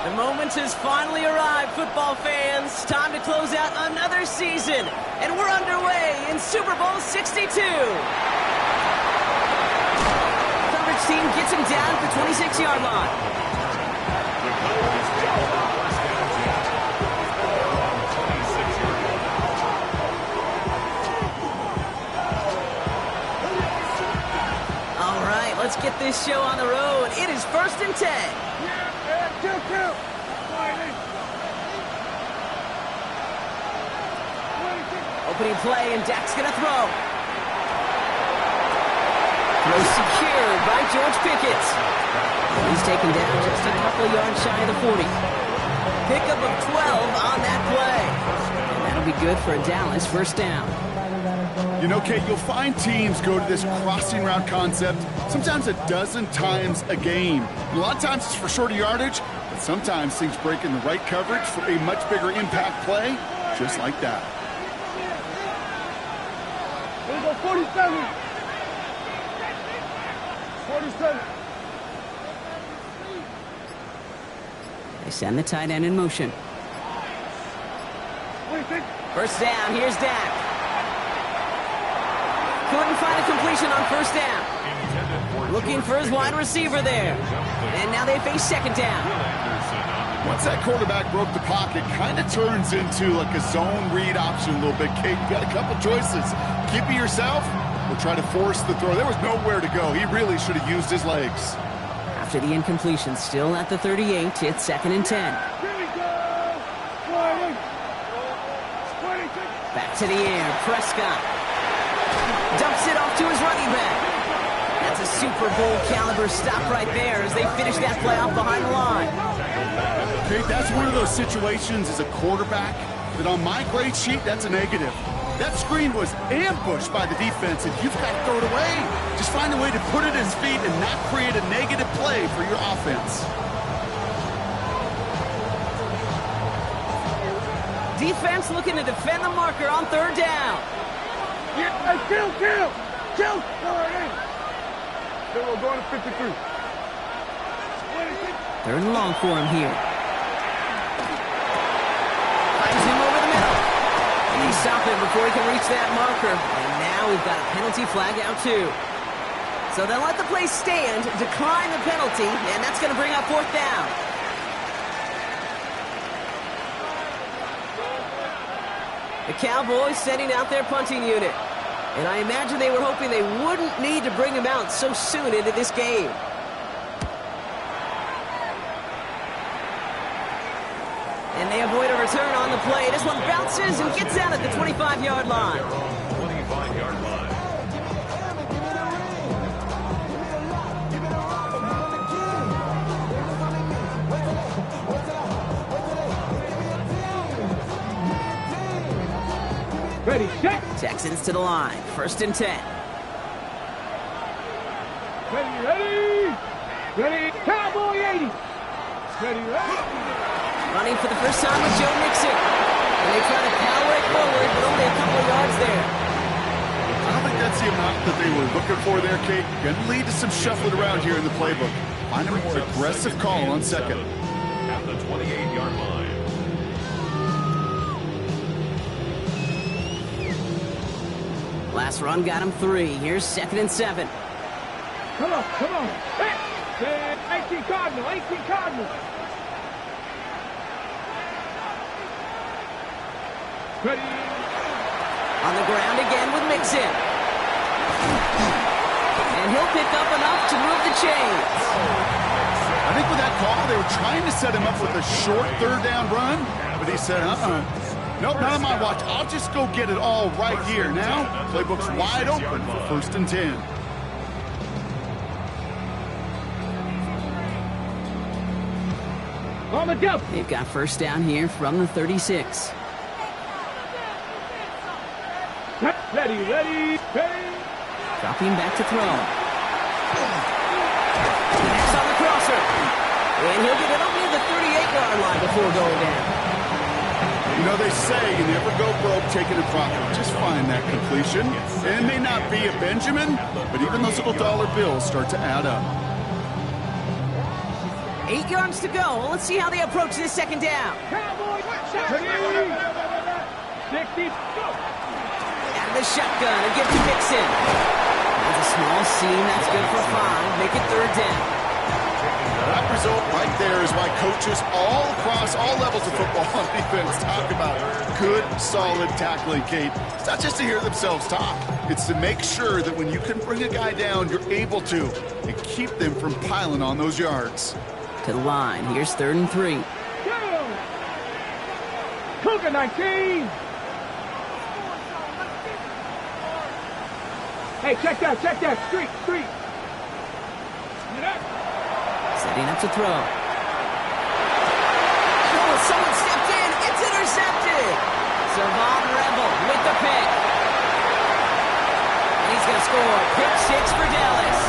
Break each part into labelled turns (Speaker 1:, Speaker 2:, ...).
Speaker 1: The moment has finally arrived, football fans. Time to close out another season. And we're underway in Super Bowl 62. Coverage team gets him down at the 26-yard line. All right, let's get this show on the road. It is 1st and 10. Opening play, and Dak's going to throw. Throw secured by George Pickett. He's taken down just a couple of yards shy of the 40. Pickup of 12 on that play. And that'll be good for a Dallas first down.
Speaker 2: You know, Kate, you'll find teams go to this crossing route concept sometimes a dozen times a game. And a lot of times it's for shorter yardage, but sometimes things break in the right coverage for a much bigger impact play, just like that.
Speaker 3: Here we go, 47. 47.
Speaker 1: They send the tight end in motion.
Speaker 3: 26.
Speaker 1: First down, here's Dak. Couldn't find a completion on first down. Looking for his wide receiver there. And now they face second down.
Speaker 2: Once that quarterback broke the pocket, kind of turns into like a zone read option a little bit, Kate. You got a couple choices. Keep it yourself or try to force the throw. There was nowhere to go. He really should have used his legs.
Speaker 1: After the incompletion, still at the 38, it's 2nd and 10. Back to the air, Prescott. Dumps it off to his running back. That's a Super Bowl caliber stop right there as they finish that play off behind the line.
Speaker 2: Okay, that's one of those situations as a quarterback that on my grade sheet, that's a negative. That screen was ambushed by the defense, and you've got to throw it away. Just find a way to put it at his feet and not create a negative play for your offense.
Speaker 1: Defense looking to defend the marker on 3rd down.
Speaker 3: Yeah, kill! Then we're going to 53.
Speaker 1: 3rd and long for him here. Finds him over the middle. And he stopped him before he can reach that marker. And now we've got a penalty flag out too. So they'll let the play stand, decline the penalty, and that's going to bring up 4th down. The Cowboys sending out their punting unit. And I imagine they were hoping they wouldn't need to bring him out so soon into this game. And they avoid a return on the play. This one bounces and gets out at the 25-yard line.
Speaker 4: 25-yard line.
Speaker 3: Ready, set.
Speaker 1: Texans to the line. 1st and 10.
Speaker 3: Ready. Cowboy 80. Ready.
Speaker 1: Running for the first time with Joe Mixon. And they try to power it forward, but only a couple of yards there.
Speaker 2: I don't think that's the amount that they were looking for there, Kate. Going to lead to some shuffling around here in the playbook. Find a more aggressive call on 2nd.
Speaker 4: At the 28-yard line.
Speaker 1: Last run got him 3. Here's 2nd and 7.
Speaker 3: Come on. Hey, 18 Cardinal. Ready.
Speaker 1: On the ground again with Mixon. And he'll pick up enough to move the chains.
Speaker 2: I think with that call, they were trying to set him up with a short 3rd down run, but he said, nope, not on my watch. I'll just go get it all right here. Now, playbook's wide open for 1st and 10.
Speaker 3: On the jump.
Speaker 1: They've got first down here from the 36.
Speaker 3: Ready.
Speaker 1: Dropping back to throw. Next on the crosser. And he'll get it up near the 38-yard line before going down.
Speaker 2: You know, they say you never go broke taking a profit. Just find that completion. And it may not be a Benjamin, but even those little dollar bills start to add up.
Speaker 1: 8 yards to go. Let's see how they approach this second down.
Speaker 3: Cowboys, 60, go.
Speaker 1: Out of the shotgun and give to Mixon. That's a small seam. That's good for 5. Make it third down.
Speaker 2: That result right there is why coaches all across all levels of football on defense talk about good, solid tackling, Kate. It's not just to hear themselves talk. It's to make sure that when you can bring a guy down, you're able to and keep them from piling on those yards.
Speaker 1: To the line. Here's 3rd and 3.
Speaker 3: Go. Cougar 19. Hey, check that. Street. Get up.
Speaker 1: Setting up to throw. Oh, someone stepped in. It's intercepted. Savon Rebel with the pick. And he's going to score. Pick 6 for Dallas.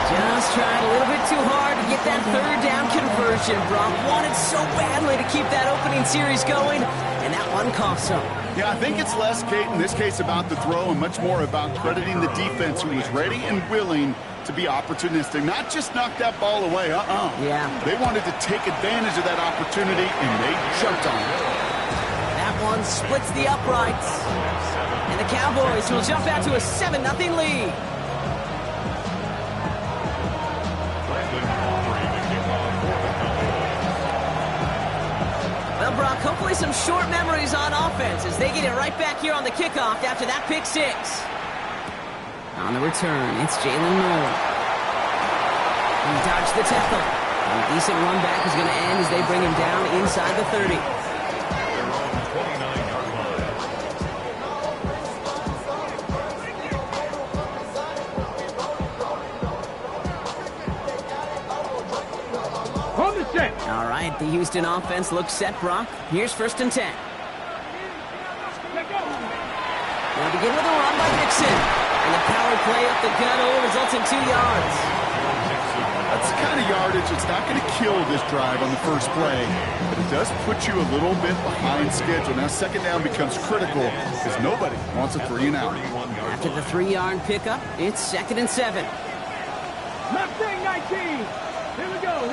Speaker 1: Just trying a little bit too hard to get that 3rd down conversion. Brock wanted so badly to keep that opening series going, and that one cost him.
Speaker 2: Yeah, I think it's less, Kate, in this case about the throw and much more about crediting the defense who was ready and willing to be opportunistic, not just knock that ball away.
Speaker 1: Yeah.
Speaker 2: They wanted to take advantage of that opportunity, and they jumped on it.
Speaker 1: That one splits the uprights. And the Cowboys will jump out to a 7-0 lead. Well, Brock, hopefully some short memories on offense as they get it right back here on the kickoff after that pick 6. On the return, it's Jalen Moore. He dodged the tackle. And a decent run back is going to end as they bring him down inside the 30.
Speaker 3: Hold the set.
Speaker 1: All right, the Houston offense looks set, Brock. Here's 1st and 10.
Speaker 3: Let go.
Speaker 1: They'll begin with a run by Mixon. And the power play up the gut results in 2 yards.
Speaker 2: That's the kind of yardage that's not going to kill this drive on the first play, but it does put you a little bit behind schedule. Now, 2nd down becomes critical because nobody wants a 3 and out.
Speaker 1: After the 3-yard pickup, it's 2nd and 7.
Speaker 3: Mustang 19. Here we go.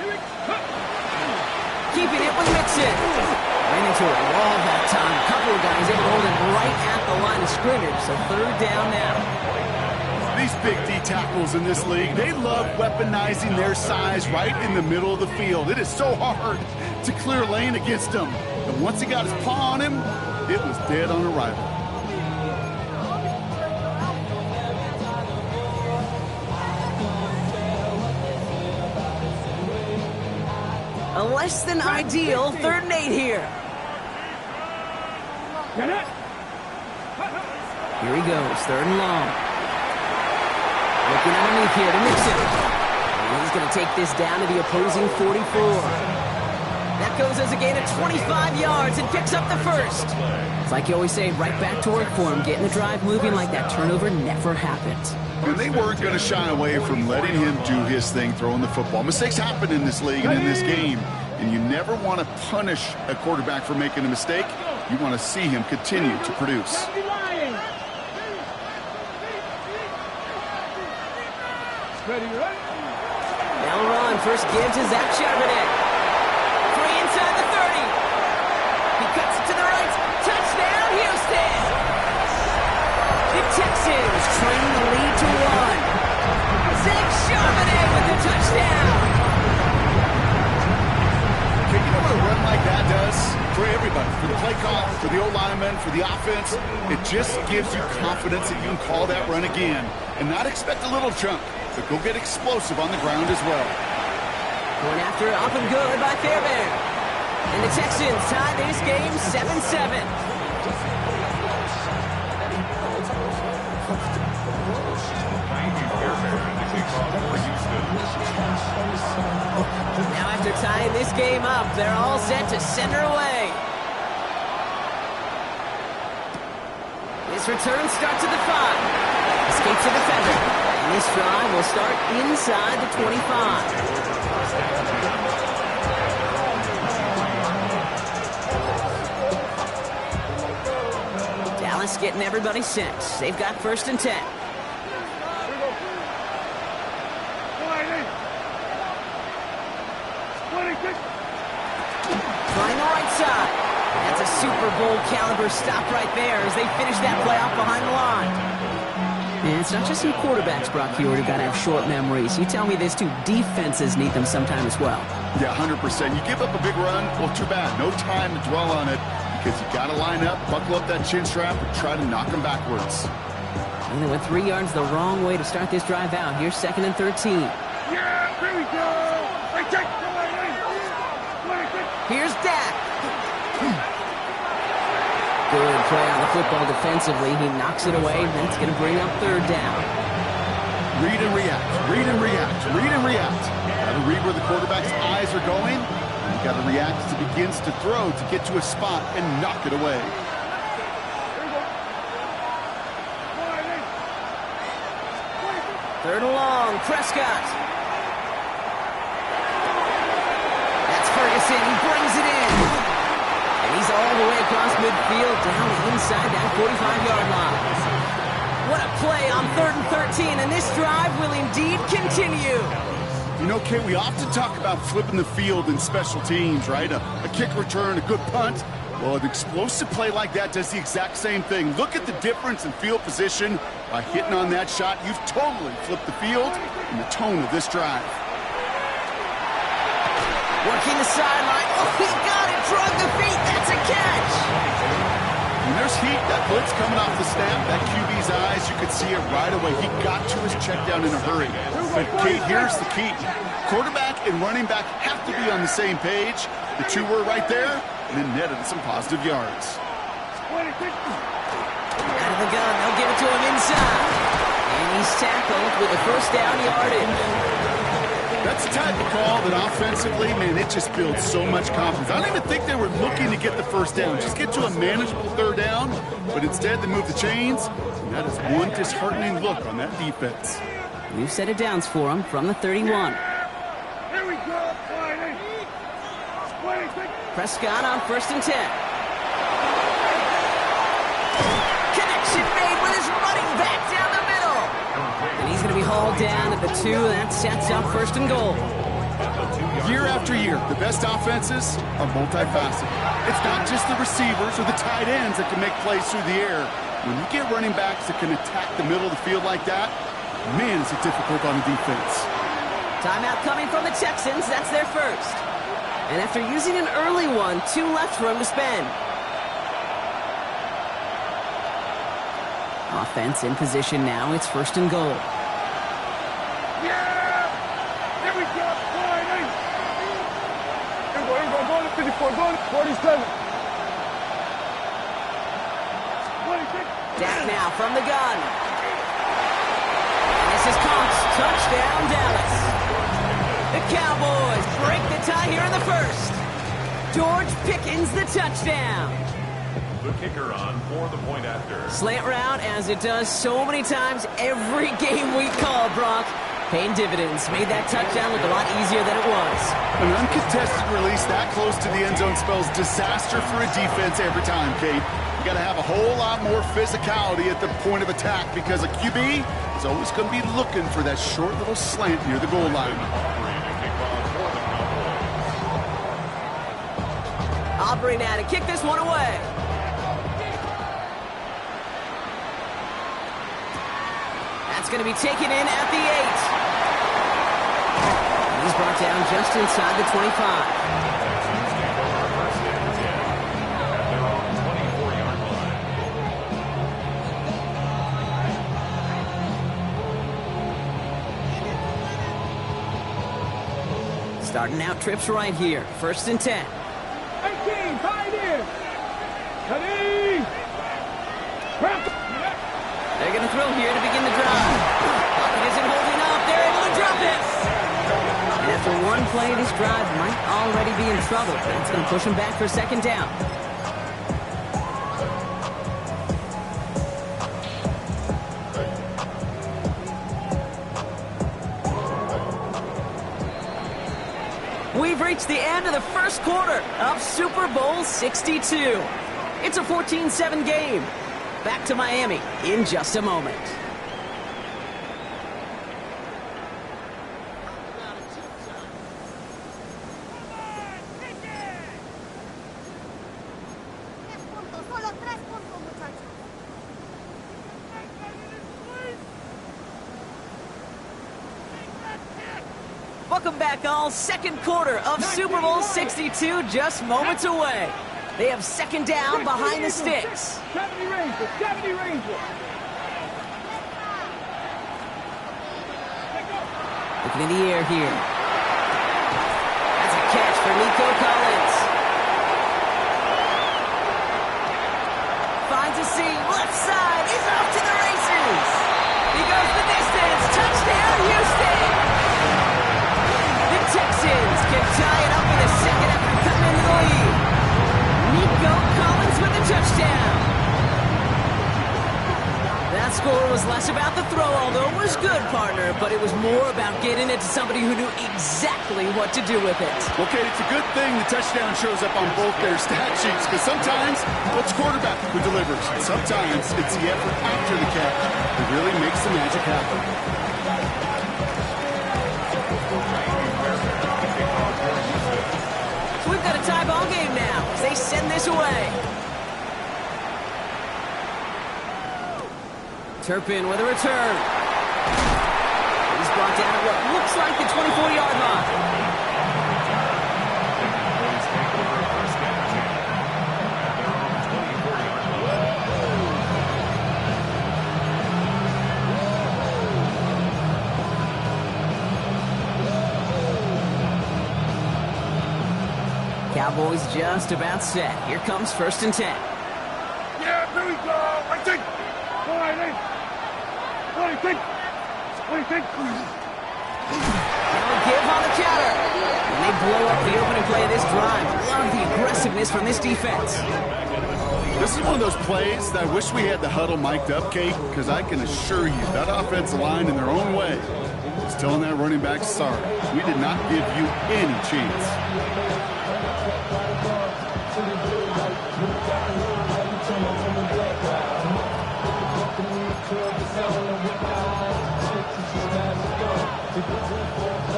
Speaker 1: Keeping it with Mixon. Ran into a wall that time. A couple of guys able to hold him right at the line of scrimmage, so 3rd down now.
Speaker 2: These big D tackles in this league, they love weaponizing their size right in the middle of the field. It is so hard to clear lane against them. And once he got his paw on him, it was dead on arrival.
Speaker 1: A less than ideal 3rd and 8 here.
Speaker 3: Get it.
Speaker 1: Here he goes, 3rd and long. Looking underneath here to Mixon. And he's going to take this down to the opposing 44. That goes as a gain of 25 yards and picks up the 1st. It's like you always say, right back to work for him. Getting the drive moving like that turnover never happened.
Speaker 2: And they weren't going to shy away from letting him do his thing, throwing the football. Mistakes happen in this league and in this game, and you never want to punish a quarterback for making a mistake. You want to see him continue to produce.
Speaker 3: Ready, run.
Speaker 1: They'll run. First give to Zach Charbonnet. 3 inside the 30. He cuts it to the right. Touchdown, Houston! The Texans trailing the lead to 1. Zach Charbonnet with the touchdown.
Speaker 2: Okay, you know what a run like that does for everybody? For the play call, for the O-lineman, for the offense. It just gives you confidence that you can call that run again and not expect a little chunk. But go get explosive on the ground as well.
Speaker 1: Going after up and good by Fairbairn. And the Texans tie this game 7-7. Now after tying this game up, they're all set to send her away. This return starts at the 5. Escapes the defender. And this drive will start inside the 25. Dallas getting everybody set. They've got 1st and 10. Trying the right side. That's a Super Bowl caliber stop right there as they finish that play off behind the line. And it's not just some quarterbacks, Brock Huard, who got to have short memories. You tell me this too, defenses need them sometime as well.
Speaker 2: Yeah, 100%. You give up a big run, well, too bad. No time to dwell on it because you got to line up, buckle up that chin strap, and try to knock them backwards.
Speaker 1: And they went 3 yards the wrong way to start this drive out. Here's 2nd and 13.
Speaker 3: Yeah, here we go.
Speaker 1: Here's Dak. Good play on the football defensively. He knocks it away. That's going to bring up 3rd down.
Speaker 2: Read and react, read and react, read and react. Got to read where the quarterback's eyes are going. You got to react as he begins to throw to get to a spot and knock it away.
Speaker 1: 3rd and long, Prescott. That's Ferguson, he brings it in. And he's all the way across midfield, down inside that 45-yard line. What a play on 3rd and 13, and this drive will indeed continue.
Speaker 2: You know, Kate, we often talk about flipping the field in special teams, right? A kick return, a good punt. Well, an explosive play like that does the exact same thing. Look at the difference in field position. By hitting on that shot, you've totally flipped the field and the tone of this drive.
Speaker 1: Working the sideline. Oh, he got it. Drug the feet. That's a catch.
Speaker 2: When there's heat, that blitz coming off the snap, that QB's eyes, you could see it right away. He got to his check down in a hurry. But, Kate, here's the key. Quarterback and running back have to be on the same page. The two were right there, and then netted some positive yards.
Speaker 1: Out of the gun, they'll give it to him inside. And he's tackled with a 1st down yardage.
Speaker 2: That's the type of call that offensively, man, it just builds so much confidence. I don't even think they were looking to get the 1st down. Just get to a manageable 3rd down, but instead they move the chains, and that is one disheartening look on that defense.
Speaker 1: New set of downs for him from the 31.
Speaker 3: Here we go.
Speaker 1: Prescott on 1st and 10. Connection made with his running back down the middle. And he's going to be hauled down at the 2. That sets up 1st and goal.
Speaker 2: Year after year, the best offenses are multifaceted. It's not just the receivers or the tight ends that can make plays through the air. When you get running backs that can attack the middle of the field like that, man, is it difficult on the defense.
Speaker 1: Timeout coming from the Texans. That's their 1st. And after using an early one, 2 left for him to spend. Offense in position now. It's 1st and goal.
Speaker 3: Yeah! Here we go. Here we go. Go to 54. Go to 47. 26.
Speaker 1: Dak now from the gun. And this is Cox. Touchdown, Dallas. The Cowboys break the tie here in the 1st. George Pickens, the touchdown.
Speaker 4: The kicker on for the point after.
Speaker 1: Slant route, as it does so many times every game we call, Brock. Paying dividends. Made that touchdown look a lot easier than it was.
Speaker 2: An uncontested release that close to the end zone spells disaster for a defense every time, Kate. You got to have a whole lot more physicality at the point of attack because a QB is always going to be looking for that short little slant near the goal line.
Speaker 1: Aubrey now to kick this one away. That's going to be taken in at the 8. And he's brought down just inside the 25. Starting out trips right here. 1st and 10.
Speaker 3: 18, tied in. Ready.
Speaker 1: They're going to throw here to begin the drive. Pocket isn't holding up. They're able to drop it. And after one play, this drive might already be in trouble. That's going to push him back for 2nd down. We've reached the end of the 1st quarter of Super Bowl 62. It's a 14-7 game. back to Miami in just a moment. Welcome back, all. Second quarter of Super Bowl 62 just moments away. They have second down behind the sticks.
Speaker 3: 70 Rangers, 70 Rangers.
Speaker 1: Looking in the air here. That's a catch for Nico Collins. Finds a seam, left side, he's off to the races. He goes the distance, touchdown Houston. The Texans can tie it up in a second after cutting into the lead. Nico Collins with the touchdown. That score was less about the throw, although it was good, partner, but it was more about getting it to somebody who knew exactly what to do with it.
Speaker 2: Okay, it's a good thing the touchdown shows up on both their stat sheets, because sometimes it's quarterback who delivers. Sometimes it's the effort after the catch that really makes the magic happen.
Speaker 1: So we've got a tie ball game now as they send this away. Turpin with a return. He's brought down at what looks like the 24-yard line.
Speaker 4: Cowboys take over first and 10 at their own 24-yard line.
Speaker 1: Cowboys just about set. Here comes first and 10.
Speaker 3: Yeah, here we go. I think. All right, hey. What do you think? What do you think?
Speaker 1: They'll give on the counter. And they blow up the opening play of this drive. Love the aggressiveness from this defense.
Speaker 2: This is one of those plays that I wish we had the huddle mic'd up, Kate, because I can assure you that offensive line in their own way is telling that running back, sorry, we did not give you any chance.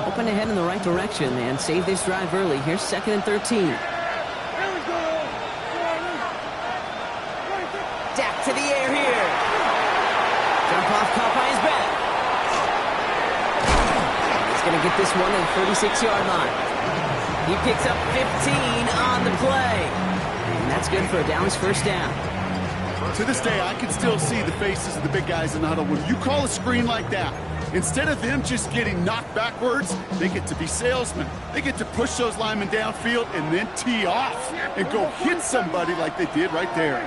Speaker 1: Open ahead in the right direction and save this drive early. Here's second and 13.
Speaker 3: Here we go.
Speaker 1: Dak to the air here. Jump off caught by his back. He's going to get this one at the 36-yard line. He picks up 15 on the play. And that's good for a Dallas first down.
Speaker 2: To this day, I can still see the faces of the big guys in the huddle. When you call a screen like that, instead of them just getting knocked backwards, they get to be salesmen. They get to push those linemen downfield and then tee off and go hit somebody like they did right there.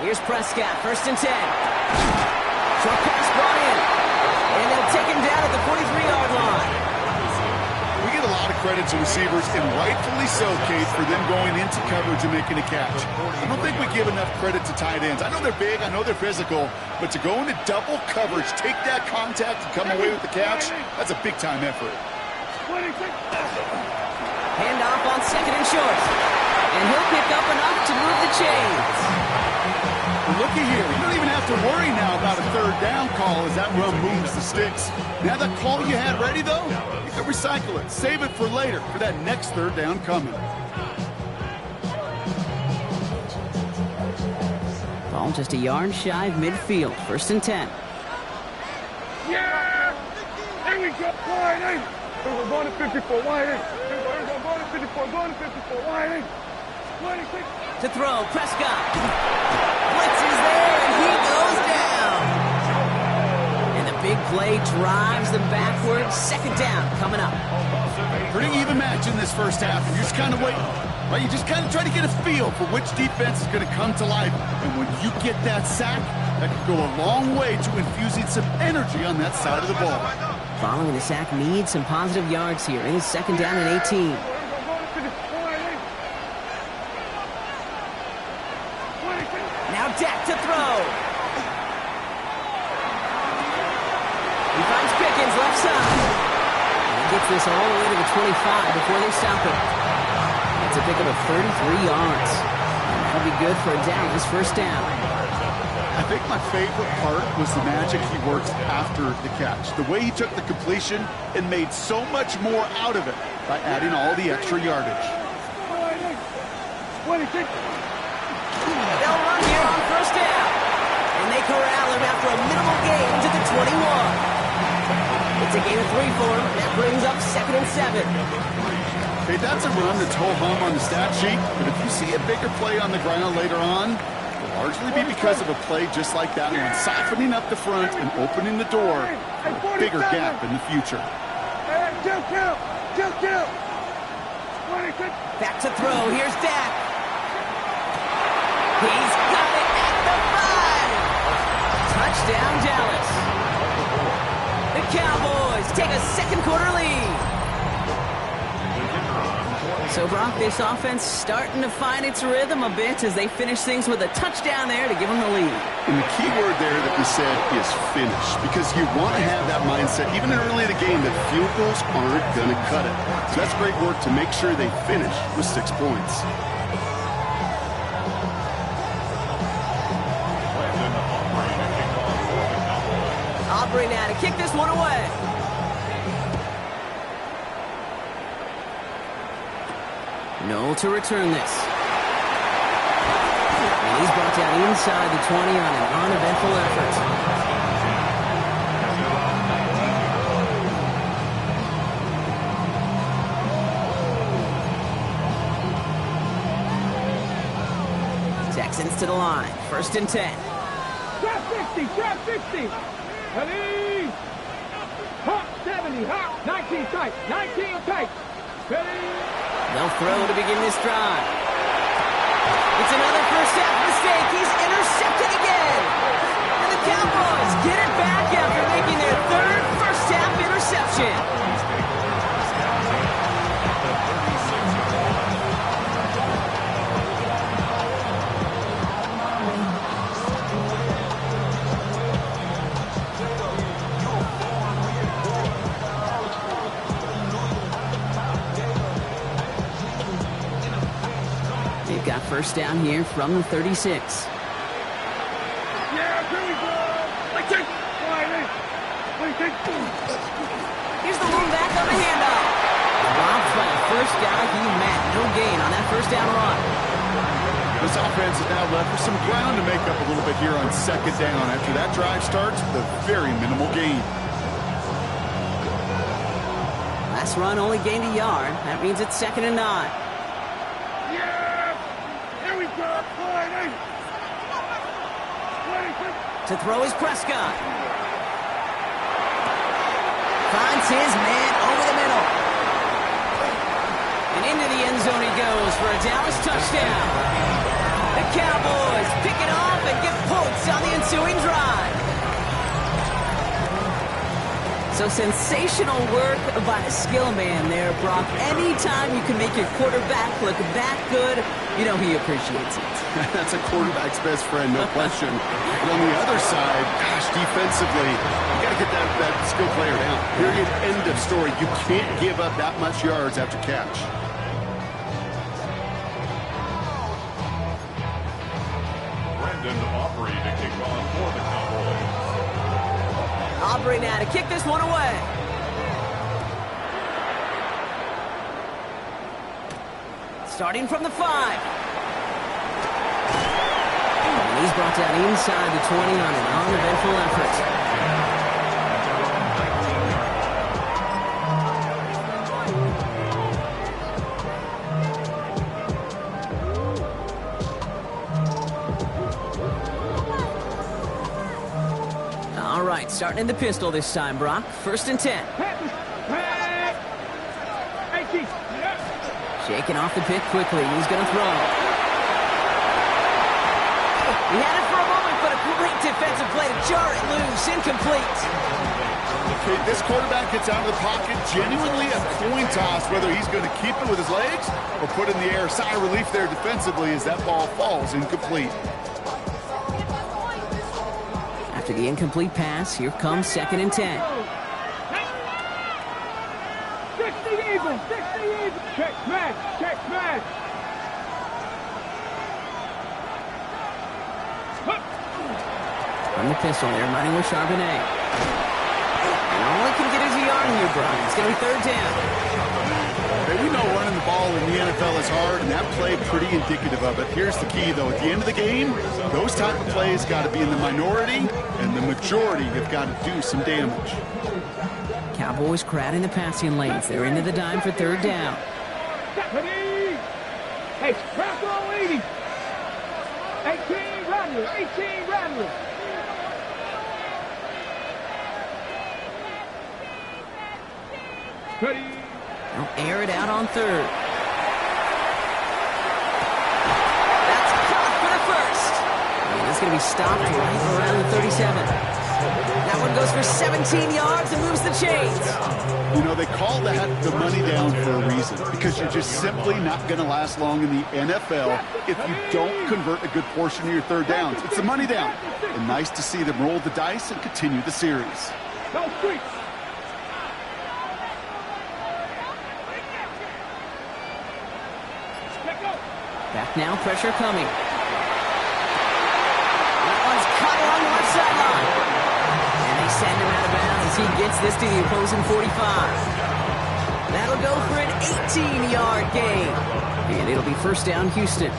Speaker 1: Here's Prescott, first and 10. Short pass brought in. And they'll take him down at the 43-yard line.
Speaker 2: We get a lot of credit to receivers, and rightfully so, Kate, for them going into coverage and making a catch. I don't think we give enough credit to tight ends. I know they're big, I know they're physical, but to go into double coverage, take that contact and come away with the catch, that's a big-time effort.
Speaker 1: Handoff on second and short. And he'll pick up enough to move the chains.
Speaker 2: Well, looky here. You don't even have to worry now about a third down call as that run moves the sticks. Now that call you had ready, though, you can recycle it. Save it for later for that next third down coming.
Speaker 1: Ball just a yard shy of midfield. First and 10.
Speaker 3: Yeah! Here we go. Wide in. We're going to 54. Wide in. We're going to 54. Going to 54. Wide in. 26.
Speaker 1: To throw, Prescott. Blitz is there, and he goes down. And the big play drives them backwards. Second down coming up.
Speaker 2: Pretty even match in this first half. You're just kind of waiting. Right? You just kind of try to get a feel for which defense is going to come to life. And when you get that sack, that can go a long way to infusing some energy on that side of the ball.
Speaker 1: Following the sack needs some positive yards here. It is second down and 18. Now Dak to throw. He finds Pickens left side. And he gets this all the way to the 25 before they stop him. It's a pickup of 33 yards. That'll be good for a Dallas first down.
Speaker 2: I think my favorite part was the magic he worked after the catch. The way he took the completion and made so much more out of it by adding all the extra yardage.
Speaker 1: They'll run here on first down. And they corral him after a minimal gain to the 21. It's a gain of 3 for him. That brings up 2nd and 7.
Speaker 2: Hey, that's a run that's ho-hum on the stat sheet, but if you see a bigger play on the ground later on, it'll largely be because of a play just like that one, softening up the front and opening the door for a bigger gap in the future.
Speaker 1: Back to throw. Here's Dak. He's got it at the 5. Touchdown, Dallas. The Cowboys take a second quarter lead. So, Brock, this offense starting to find its rhythm a bit as they finish things with a touchdown there to give them the lead.
Speaker 2: And the key word there that we said is finish, because you want to have that mindset, even early in the game, that field goals aren't going to cut it. So that's great work to make sure they finish with 6 points.
Speaker 1: Aubrey now to kick this one away. Noel to return this. And he's brought down inside the 20 on an uneventful effort. Texans to the line. 1st and 10.
Speaker 3: Trap 60, trap 60. Ready? Hot 70, hot 19 tight, 19 tight. Ready?
Speaker 1: They'll throw to begin this drive. It's another first half mistake. He's intercepted again. And the Cowboys get it back after making their 3rd first half interception. They've got first down here from the 36.
Speaker 3: Yeah, here we go.
Speaker 1: Here's the move back on the handoff. Robbed by the first guy he met. No gain on that first down run.
Speaker 2: This offense is now left with some ground to make up a little bit here on 2nd down. After that drive starts, the very minimal gain.
Speaker 1: Last run only gained a yard. That means it's 2nd and 9.
Speaker 3: Yeah, here we go.
Speaker 1: To throw is Prescott. Finds his man over the middle. And into the end zone he goes for a Dallas touchdown. The Cowboys pick it off and get points on the ensuing drive. So sensational work by the skill man there, Brock. Anytime you can make your quarterback look that good, you know he appreciates it.
Speaker 2: That's a quarterback's best friend, no question. But on the other side, gosh, defensively, you got to get that skill player down. Period, end of story. You can't give up that much yards after catch.
Speaker 4: Aubrey to kick off for the Cowboys.
Speaker 1: Aubrey now to kick this one away. Starting from the 5. And he's brought down inside the 20 on an uneventful effort. All right, starting in the pistol this time, Brock. 1st and 10. Shaking off the pick quickly. He's going to throw. He had it for a moment, but a great defensive play to jar it loose. Incomplete.
Speaker 2: Okay, this quarterback gets out of the pocket, genuinely a coin toss, whether he's going to keep it with his legs or put it in the air. Sigh of relief there defensively as that ball falls incomplete.
Speaker 1: After the incomplete pass, here comes 2nd and 10.
Speaker 3: 60 Eagles, 60 Eagles. Check man, check man.
Speaker 1: From the pistol, they're running with Charbonnet. And all he can get is a yard here, Brian. It's going to be third down.
Speaker 2: Hey, we know running the ball in the NFL is hard, and that play pretty indicative of it. Here's the key, though. At the end of the game, those type of plays got to be in the minority, and the majority have got to do some damage.
Speaker 1: Cowboys crowding the passing lanes. They're into the dime for third down.
Speaker 3: Hey, crack on 80. 18 Rattler, 18 Rattler. Ready.
Speaker 1: They'll air it out on third. That's caught for the first. And it's going to be stopped right around the 37. That one goes for 17 yards and moves the chains.
Speaker 2: You know, they call that the money down for a reason, because you're just simply not going to last long in the NFL if you don't convert a good portion of your third downs. It's the money down. And nice to see them roll the dice and continue the series.
Speaker 3: No streets.
Speaker 1: Back now, pressure coming. That one's cut along the left sideline. And they send him out of bounds as he gets this to the opposing 45. That'll go for an 18-yard gain. And it'll be first down, Houston.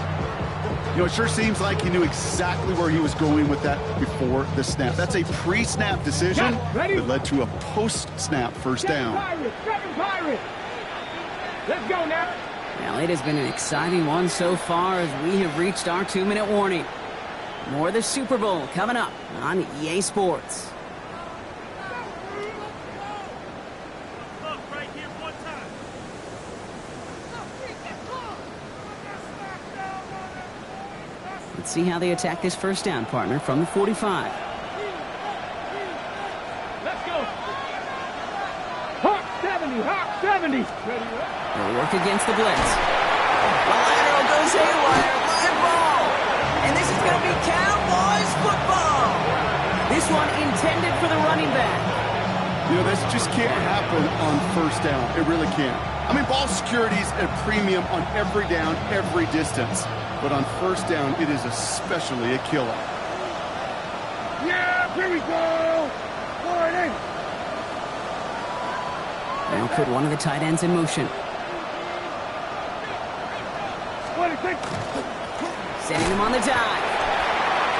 Speaker 2: You know, it sure seems like he knew exactly where he was going with that before the snap. That's a pre-snap decision that led to a post-snap first down.
Speaker 3: Let's go now.
Speaker 1: Well, it has been an exciting one so far as we have reached our 2-minute warning. More of the Super Bowl coming up on EA Sports. Let's see how they attack this first down, partner, from the 45.
Speaker 3: Let's go. Hawk 70, Hawk 70.
Speaker 1: They'll work against the blitz. The lateral goes haywire. Live ball. And this is going to be Cowboys football. This one intended for the running back.
Speaker 2: You know, this just can't happen on first down. It really can't. I mean, ball security's at premium on every down, every distance. But on first down, it is especially a killer.
Speaker 3: Yeah, here we go. Warning.
Speaker 1: They'll put one of the tight ends in motion.
Speaker 3: 26.
Speaker 1: Sending him on the dive.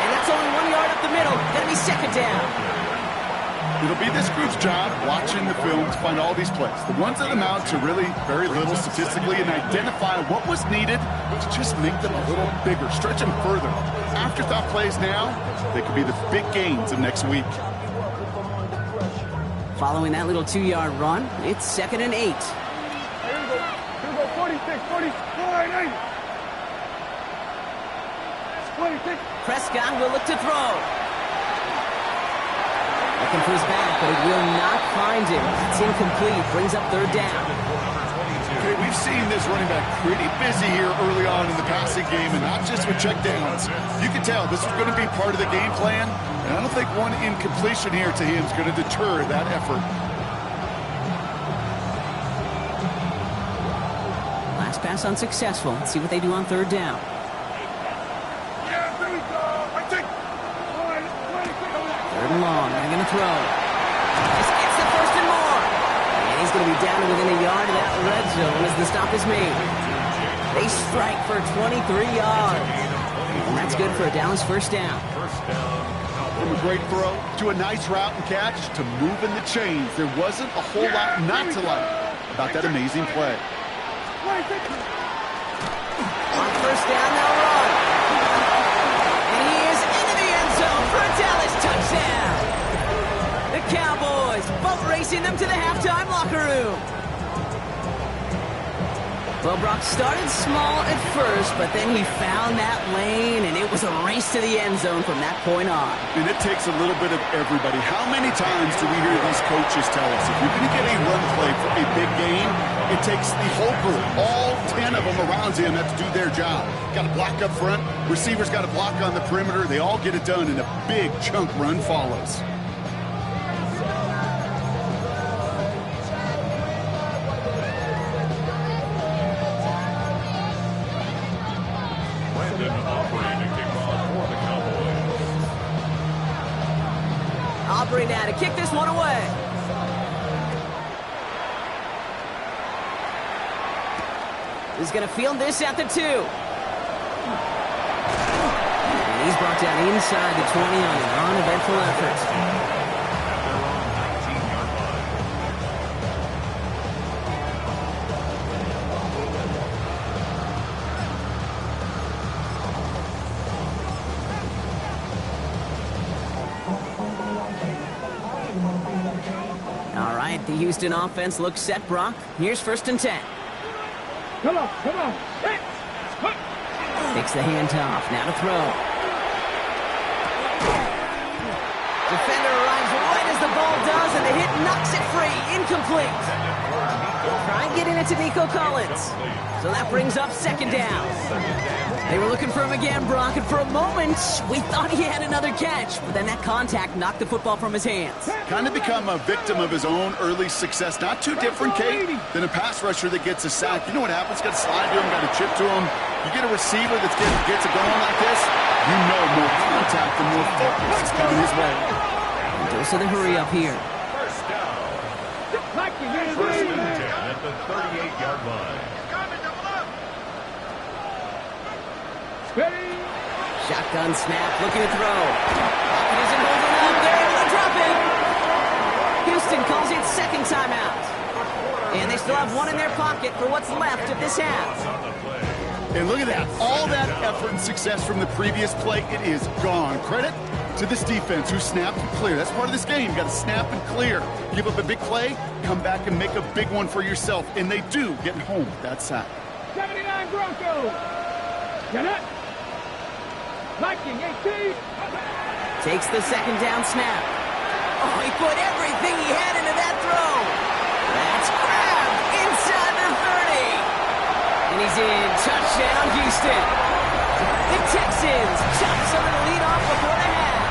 Speaker 1: And that's only 1 yard up the middle. Gonna be second down.
Speaker 2: It'll be this group's job watching the film to find all these plays. The ones that amount to really very little statistically, and identify what was needed to just make them a little bigger, stretch them further. Afterthought plays now, they could be the big gains of next week.
Speaker 1: Following that little 2-yard run, it's 2nd and 8.
Speaker 3: Here we go, 46, 49. 26.
Speaker 1: Prescott will look to throw. Looking for his back, but it will not find him. It's incomplete. Brings up third down.
Speaker 2: Okay, we've seen this running back pretty busy here early on in the passing game, and not just with checkdowns. You can tell this is going to be part of the game plan, and I don't think one incompletion here to him is going to deter that effort.
Speaker 1: Last pass unsuccessful. Let's see what they do on third down.
Speaker 3: Yeah, here we go. I think.
Speaker 1: Third and long. They're going to throw. Just gets the first and more. And he's going to be down to within a yard of that red zone as the stop is made. They strike for 23 yards. And that's good for a Dallas first down.
Speaker 2: From a great throw to a nice route and catch to moving the chains. There wasn't a whole lot not to like about that amazing play.
Speaker 1: On first down, they'll run. And he is into the end zone for a Dallas touchdown. The Cowboys boat racing them to the halftime locker room. Well, Brock started small at first, but then he found that lane, and it was a race to the end zone from that point on.
Speaker 2: And it takes a little bit of everybody. How many times do we hear these coaches tell us, if you're going to get a run play for a big game, it takes the whole group, all 10 of them around him have to do their job. Got to block up front, receivers got to block on the perimeter. They all get it done, and a big chunk run follows.
Speaker 1: McCaffrey now to kick this one away. He's going to field this at the 2. And he's brought down inside the 20 on an uneventful effort. All right, the Houston offense looks set, Brock. Here's 1st and 10.
Speaker 3: Come on.
Speaker 1: Takes the handoff, now to throw. Defender arrives right as the ball does, and the hit knocks it free. Incomplete. Try and get in it to Nico Collins. So that brings up 2nd down. They were looking for him again, Brock, and for a moment, we thought he had another catch. But then that contact knocked the football from his hands.
Speaker 2: Kind of become a victim of his own early success. Not too different, Kate, than a pass rusher that gets a sack. You know what happens? Got to slide to him, got to chip to him. You get a receiver that gets it going like this, you know more contact and more focus is coming his way.
Speaker 1: Dose of the hurry up here.
Speaker 4: First down. First and 10 at the 38-yard line.
Speaker 1: Shotgun snap, looking to throw. Pocket isn't holding up. They're able to drop it. Houston calls it 2nd timeout. And they still have one in their pocket for what's left of this half.
Speaker 2: And look at that. All that effort and success from the previous play, it is gone. Credit to this defense who snapped and clear. That's part of this game. You got to snap and clear. Give up a big play, come back and make a big one for yourself. And they do, getting home with that sack.
Speaker 3: 79 Broncos. Get it. Viking 18.
Speaker 1: Takes the 2nd down snap. Oh, he put everything he had into that throw. That's grabbed inside the 30. And he's in. Touchdown, Houston. The Texans chop some of the lead off before the half.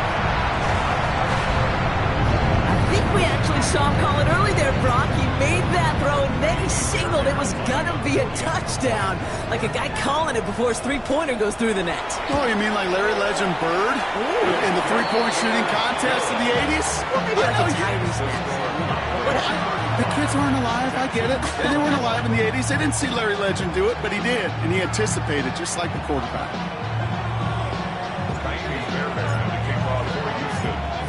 Speaker 1: I think we actually saw him call it early there, Brock. He made that throw, and then he signaled it was gonna be a touchdown. Like a guy calling it before his three-pointer goes through the net.
Speaker 2: Oh, you mean like Larry Legend Bird in the three-point shooting contest in the 80s?
Speaker 1: Well, maybe like a Tyrese Maxey.
Speaker 2: The kids aren't alive, I get it. And they weren't alive in the 80s. They didn't see Larry Legend do it, but he did. And he anticipated, just like the quarterback.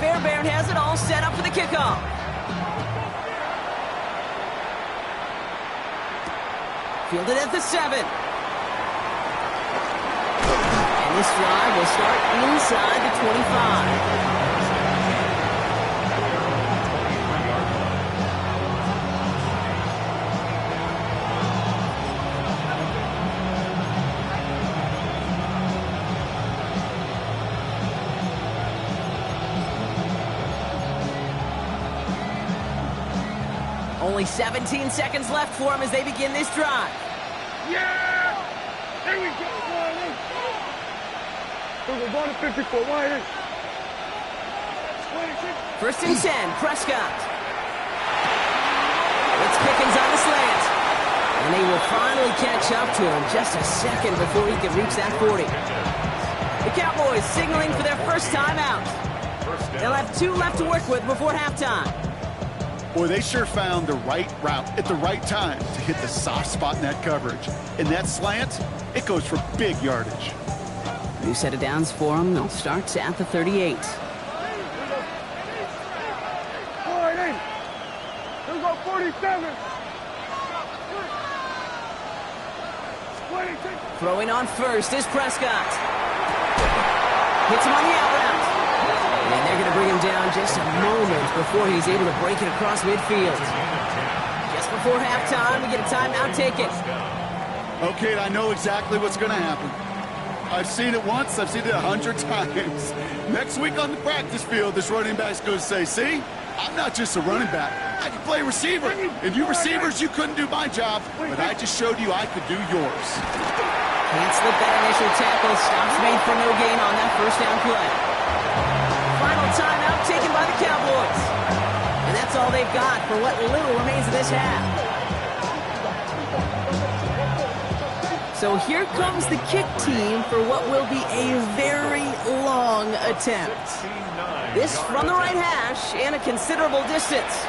Speaker 1: Fairbairn has it all set up for the kickoff. Fielded at the 7. And this drive will start inside the 25. Only 17 seconds left for him as they begin this drive.
Speaker 3: Yeah! There we go, boy. We're going to 54. Wide in.
Speaker 1: 1st and 10, Prescott. It's Pickens on the slant. And they will finally catch up to him just a second before he can reach that 40. The Cowboys signaling for their first time out. They'll have 2 left to work with before halftime.
Speaker 2: Boy, they sure found the right route at the right time to hit the soft spot in that coverage. And that slant, it goes for big yardage.
Speaker 1: New set of downs for them. They'll start at the 38.
Speaker 3: Wide in. Here we go, 47. 26.
Speaker 1: Throwing on first is Prescott. Hits him on the out route. And they're going to bring him down just a moment before he's able to break it across midfield. Just before halftime, we get a timeout taken.
Speaker 2: Okay, I know exactly what's going to happen. I've seen it once, I've seen it 100 times. Next week on the practice field, this running back's going to say, see, I'm not just a running back. I can play receiver. And you receivers, you couldn't do my job, but I just showed you I could do yours.
Speaker 1: Can't slip that initial tackle. Stops made for no gain on that first down play. Final timeout taken by the Cowboys. And that's all they've got for what little remains of this half. So here comes the kick team for what will be a very long attempt. This from the right hash and a considerable distance.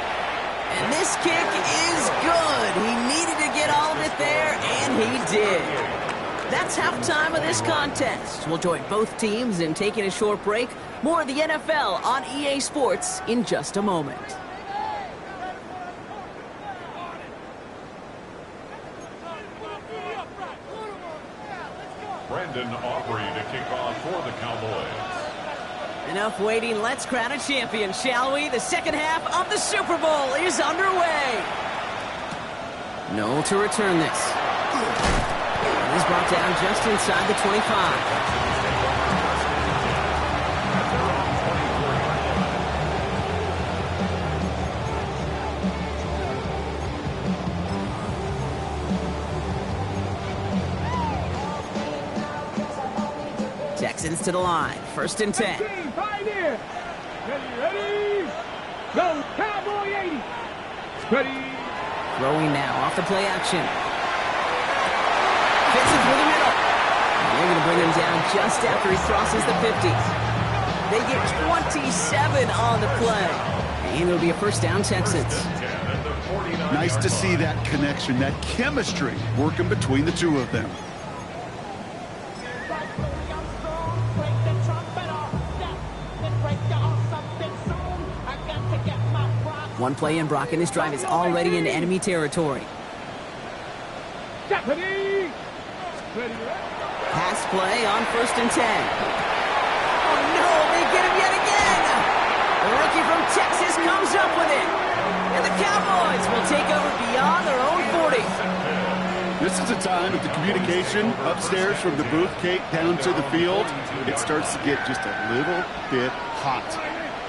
Speaker 1: And this kick is good. He needed to get all of it there, and he did. That's halftime of this contest. We'll join both teams in taking a short break. More of the NFL on EA Sports in just a moment.
Speaker 4: Brandon Aubrey to kick off for the Cowboys.
Speaker 1: Enough waiting. Let's crown a champion, shall we? The second half of the Super Bowl is underway. Noel to return this. And he's brought down just inside the 25. Texans to the line. 1st and 10.
Speaker 3: Right here. Ready? Go, Cowboy 80. Ready.
Speaker 1: Throwing now off the play action. Fits it through the middle. And they're going to bring him down just after he crosses the 50. They get 27 on the play. And it'll be a 1st down, Texans.
Speaker 2: Nice to see that connection, that chemistry working between the two of them.
Speaker 1: One play in, Brock, and this drive is already into enemy territory.
Speaker 3: Ready.
Speaker 1: Pass play on 1st and 10. Oh, no, they get him yet again. The rookie from Texas comes up with it. And the Cowboys will take over beyond their own 40.
Speaker 2: This is a time that the communication upstairs from the booth, Kate, down to the field, it starts to get just a little bit hot.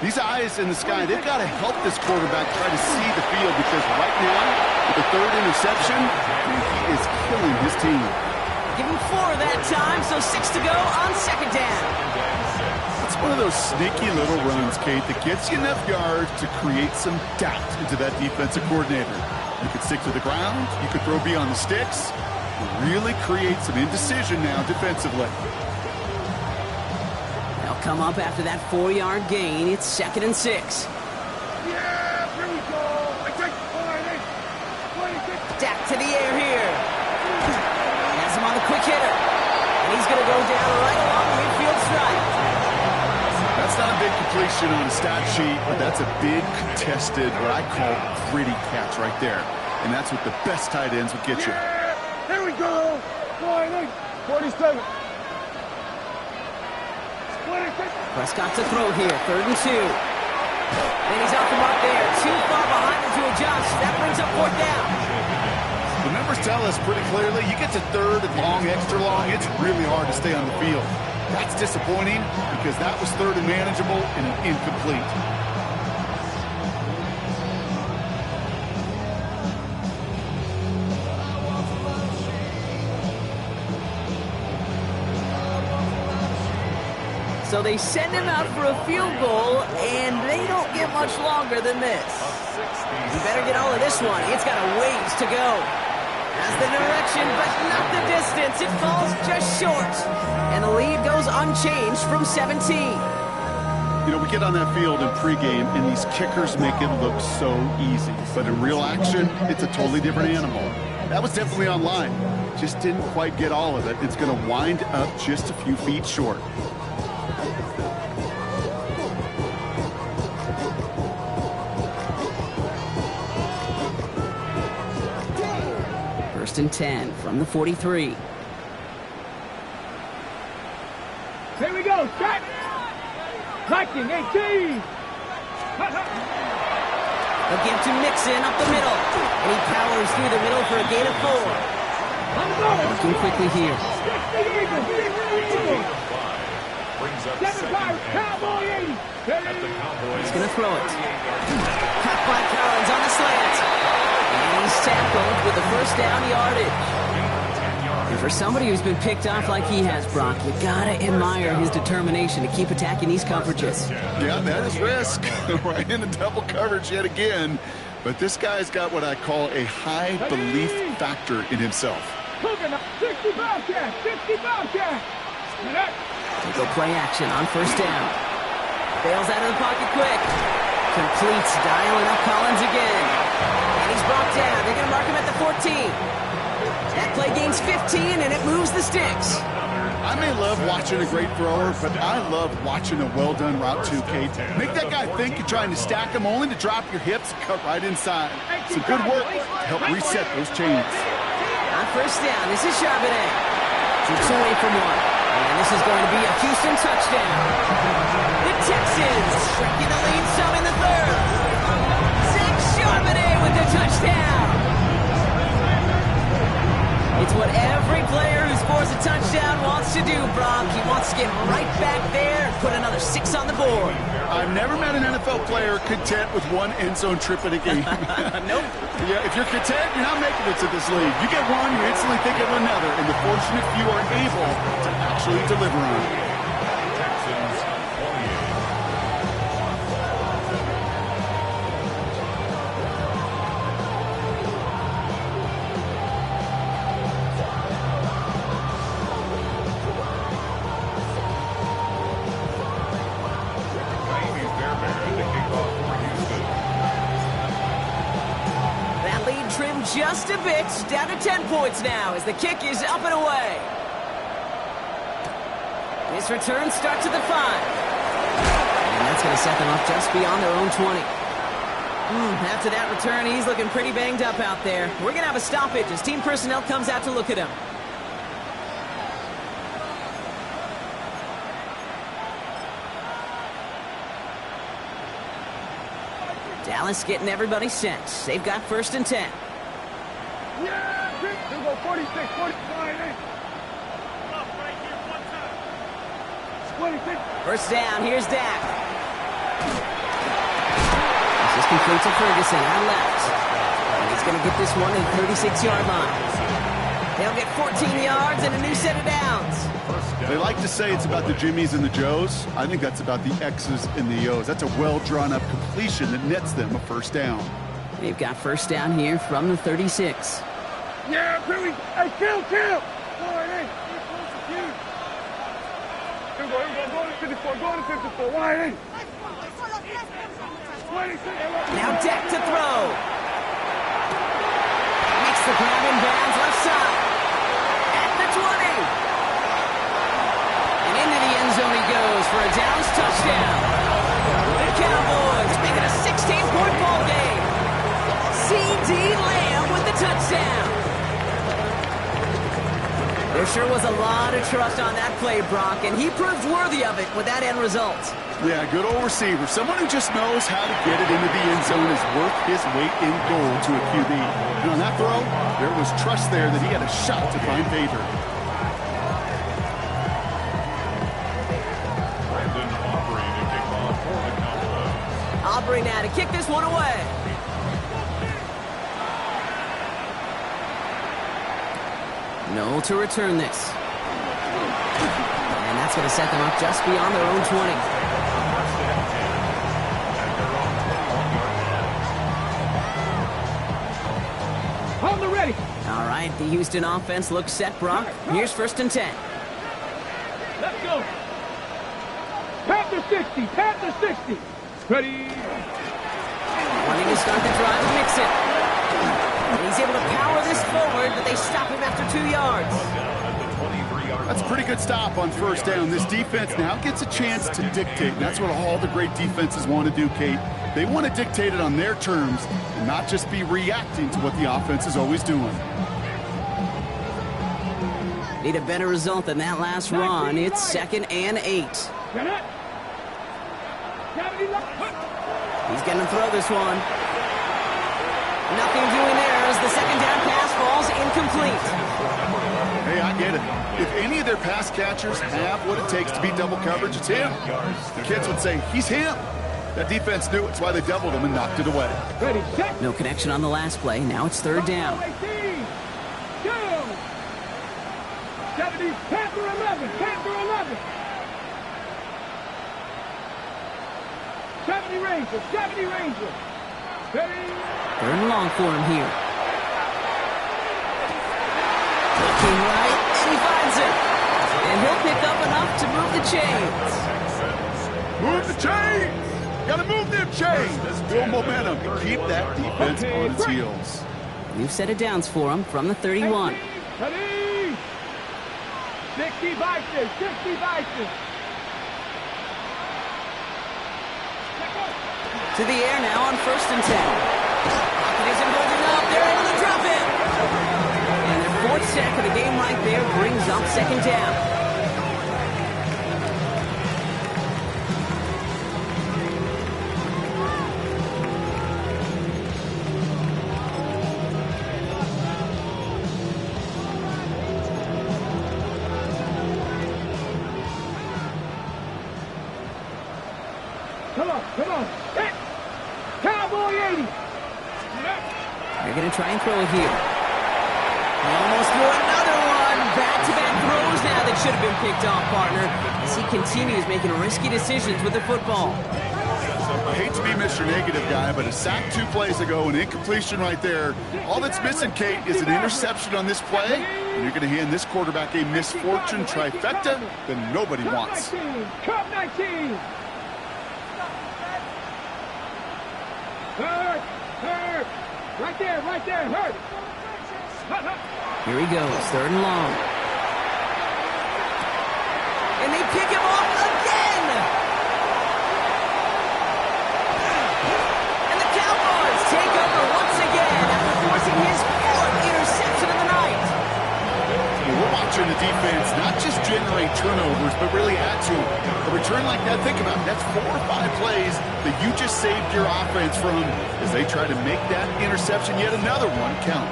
Speaker 2: These eyes in the sky, they've got to help this quarterback try to see the field, because right now, with the 3rd interception, he is killing his team.
Speaker 1: Give him 4 that time, so 6 to go on 2nd down.
Speaker 2: It's one of those sneaky little runs, Kate, that gets you enough yards to create some doubt into that defensive coordinator. You could stick to the ground, you could throw beyond the sticks, really create some indecision now defensively.
Speaker 1: They'll come up after that 4-yard gain. It's 2nd and 6.
Speaker 3: Yeah, here we go. I take 26.
Speaker 1: Dak to the air here. Has him on the quick hitter. And he's going to go down right along the midfield stripe.
Speaker 2: That's not a big completion on a stat sheet, but that's a big contested, what I call gritty catch right there. And that's what the best tight ends would get you.
Speaker 3: Yeah, here we go. 47.
Speaker 1: Prescott to throw here. 3rd and 2. And he's off the mark there. Too far behind him to adjust. That brings up 4th down.
Speaker 2: The numbers tell us pretty clearly, you get to 3rd and long, extra long, it's really hard to stay on the field. That's disappointing, because that was 3rd and manageable and an incomplete.
Speaker 1: So they send him out for a field goal, and they don't get much longer than this. You better get all of this one. It's got a ways to go. That's the direction, but not the distance. It falls just short. And the lead goes unchanged from 17.
Speaker 2: You know, we get on that field in pregame, and these kickers make it look so easy. But in real action, it's a totally different animal. That was definitely on line. Just didn't quite get all of it. It's going to wind up just a few feet short.
Speaker 1: And 10 from the 43.
Speaker 3: Here we go. Shot. Viking 18.
Speaker 1: They'll give to Mixon up the middle. And he powers through the middle for a gain of 4. Looking quickly here. He's going to throw it. Caught by Collins on the slant. And he's tackled with the 1st down yardage. And for somebody who's been picked off like he has, Brock, you gotta admire his determination to keep attacking these coverages.
Speaker 2: Yeah, that is risk. Right into double coverage yet again. But this guy's got what I call a high belief factor in himself.
Speaker 3: 60 Bobcat! 60 Bobcat!
Speaker 1: Go play action on first down. Bails out of the pocket quick. Completes, dialing up Collins again. And he's brought down. They're going to mark him at the 14. That play gains 15, and it moves the sticks.
Speaker 2: I may love watching a great thrower, but I love watching a well-done route too, Kate. Make that guy think you're trying to stack him, only to drop your hips and cut right inside. Some good work to help reset those chains.
Speaker 1: On first down, this is Charbonnet. Keeps away from one. And this is going to be a Houston touchdown. The Texans shrinking the lead some in the third. Zach Charbonnet with the touchdown. It's what every player who scores a touchdown wants to do, Brock. He wants to get right back there and put another 6 on the board.
Speaker 2: I've never met an NFL player content with one end zone trip in a game.
Speaker 1: Nope.
Speaker 2: Yeah, if you're content, you're not making it to this league. You get one, you instantly think of another, and the fortunate few are able to actually deliver on it.
Speaker 4: Texans 28.
Speaker 1: Just a bit, down to 10 points now as the kick is up and away. This return starts at the 5. And that's going to set them up just beyond their own 20. After that return, he's looking pretty banged up out there. We're going to have a stoppage as team personnel comes out to look at him. Dallas getting everybody set. They've got first and 10.
Speaker 3: Yeah, here go 46, 45, 26.
Speaker 1: First down, here's Dak. This is complete to Ferguson on left. And he's going to get this one at the 36-yard line. They'll get 14 yards and a new set of downs.
Speaker 2: They like to say it's about the Jimmies and the Joes. I think that's about the X's and the O's. That's a well-drawn-up completion that nets them a first down.
Speaker 1: They've got first down here from the 36.
Speaker 3: Yeah, Billy. Hey, kill. All right, hey. Here we go. Go to 54. Wide, hey.
Speaker 1: Now Dak to throw. Makes the grab in bounds left side. At the 20. And into the end zone he goes for a Dallas touchdown. The Cowboys make it a 16-point ball game. C.D. Lamb with the touchdown. There sure was a lot of trust on that play, Brock, and he proved worthy of it with that end result.
Speaker 2: Yeah, good old receiver. Someone who just knows how to get it into the end zone is worth his weight in gold to a QB. And on that throw, there was trust there that he had a shot to find favor.
Speaker 1: Aubrey now to kick this one away. No to return this. And that's going to set them up just beyond their own 20.
Speaker 3: Hold the ready.
Speaker 1: All right, the Houston offense looks set, Brock. Here's first and 10.
Speaker 3: Let's go. Panther 60. Ready.
Speaker 1: Wanting to start the drive with Mixon. And he's able to power this forward, but they stop him after 2 yards.
Speaker 2: That's a pretty good stop on first down. This defense now gets a chance to dictate. And that's what all the great defenses want to do, Kate. They want to dictate it on their terms and not just be reacting to what the offense is always doing.
Speaker 1: Need a better result than that last run. It's 2nd and 8. He's going to throw this one. Nothing doing there as the second down pass falls incomplete.
Speaker 2: Hey, I get it. If any of their pass catchers have what it takes to beat double coverage, it's him. The kids would say, he's him. That defense knew it's why they doubled him and knocked it away.
Speaker 3: Ready, set.
Speaker 1: No connection on the last play. Now it's 3rd down.
Speaker 3: 70, Panther 11. 70 Ranger. Ready.
Speaker 1: 3rd and long for him here. Looking right has him. And he'll pick up enough to move the chains.
Speaker 2: Move the chains! Gotta move them chains! Build momentum and keep that defense on its heels.
Speaker 1: New set of downs for him from the 31.
Speaker 3: 60 vices, 60 vices.
Speaker 1: To the air now on 1st and 10. Pocket isn't holding up. They're able to drop it. And their 4th sack of the game right there brings up 2nd down.
Speaker 3: Come on. Hit. Cowboy 80.
Speaker 1: They're going to try and throw it here. Almost threw another one. Back-to-back throws now that should have been picked off, partner, as he continues making risky decisions with the football.
Speaker 2: I hate to be Mr. Negative guy, but a sack 2 plays ago, an incompletion right there. All that's missing, Kate, is an interception on this play. And you're going to hand this quarterback a misfortune trifecta that nobody wants.
Speaker 3: Cup 19. Hurt. Right there, hurt.
Speaker 1: Here he goes, 3rd and long. And they pick him off again! And the Cowboys take over once again after forcing his 4th interception of the night.
Speaker 2: We're watching the defense not just generate turnovers, but really add to it. A return like that, think about it, that's 4 or 5 plays that you just saved your offense from as they try to make that interception, yet another one, count.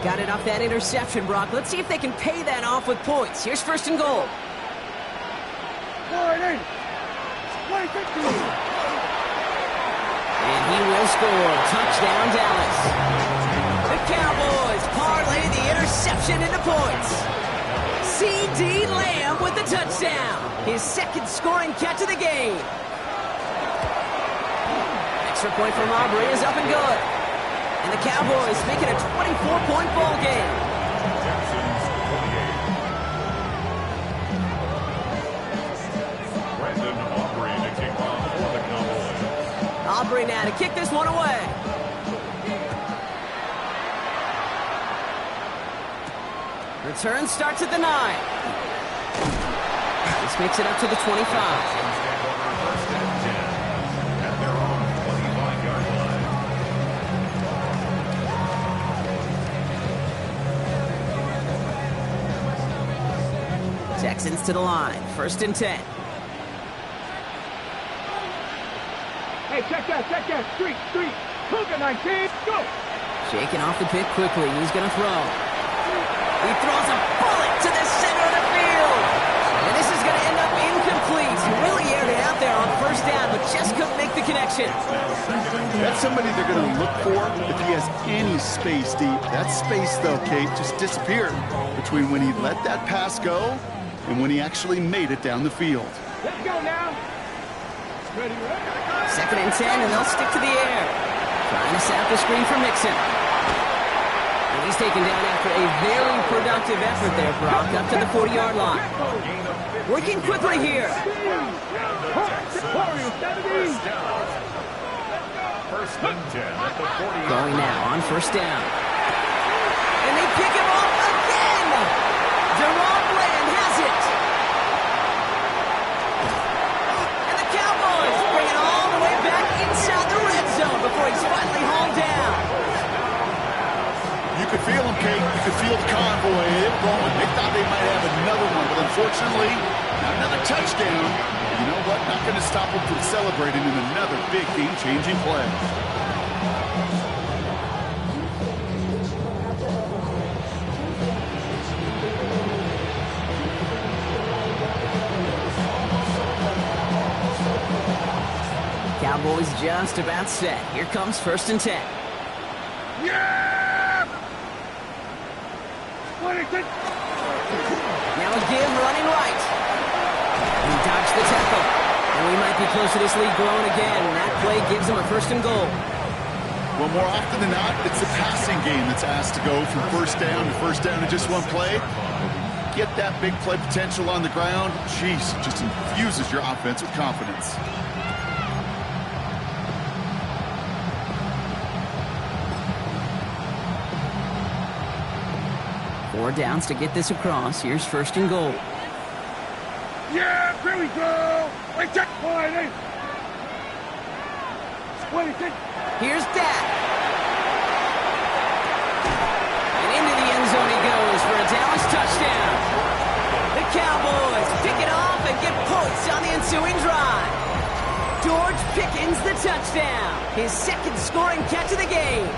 Speaker 1: Got it off that interception, Brock. Let's see if they can pay that off with points. Here's 1st and goal. And he will score. Touchdown, Dallas. The Cowboys parlay the interception into points. C.D. Lamb with the touchdown. His 2nd scoring catch of the game. Extra point from Aubrey is up and good. And the Cowboys make it a 24-point ball game. Aubrey now to kick this one away. Return starts at the 9. This makes it up to the 25. Texans to the line. 1st and 10.
Speaker 3: Hey, check that. Street. Cougar 19, go.
Speaker 1: Shaking off the pick quickly. He's going to throw. He throws a bullet to the center of the field. And this is going to end up incomplete. He really aired it out there on 1st down, but just couldn't make the connection.
Speaker 2: That's somebody they're going to look for if he has any space deep. That space, though, Kate, just disappeared between when he let that pass go and when he actually made it down the field.
Speaker 3: Let's go now. Ready.
Speaker 1: 2nd and 10, and they'll stick to the air. Trying to set up the screen for Mixon. And he's taken down after a very productive effort there, Brock, up to the 40-yard line. Working quickly here. Going now on 1st down. And they pick him off again. Jerome Bland has it. And the Cowboys bring it all the way back inside the red zone before he's finally hauled down.
Speaker 2: You could feel him, Kate. You could feel the convoy. They were going. They thought they might have another one, but unfortunately, not another touchdown. You know what? Not going to stop them from celebrating in another big game-changing play.
Speaker 1: Cowboys just about set. Here comes 1st and 10.
Speaker 3: Yeah!
Speaker 1: Now again running right. He dodged the tackle. And we might be close to this lead growing again. That play gives them a 1st and goal.
Speaker 2: Well, more often than not, it's the passing game that's asked to go from first down in just one play. Get that big play potential on the ground. Jeez, just infuses your offense with confidence.
Speaker 1: Four downs to get this across. Here's 1st and goal.
Speaker 3: Yeah, here we go. Like that.
Speaker 1: Here's Dak. And into the end zone he goes for a Dallas touchdown. The Cowboys pick it off and get points on the ensuing drive. George Pickens the touchdown. His 2nd scoring catch of the game.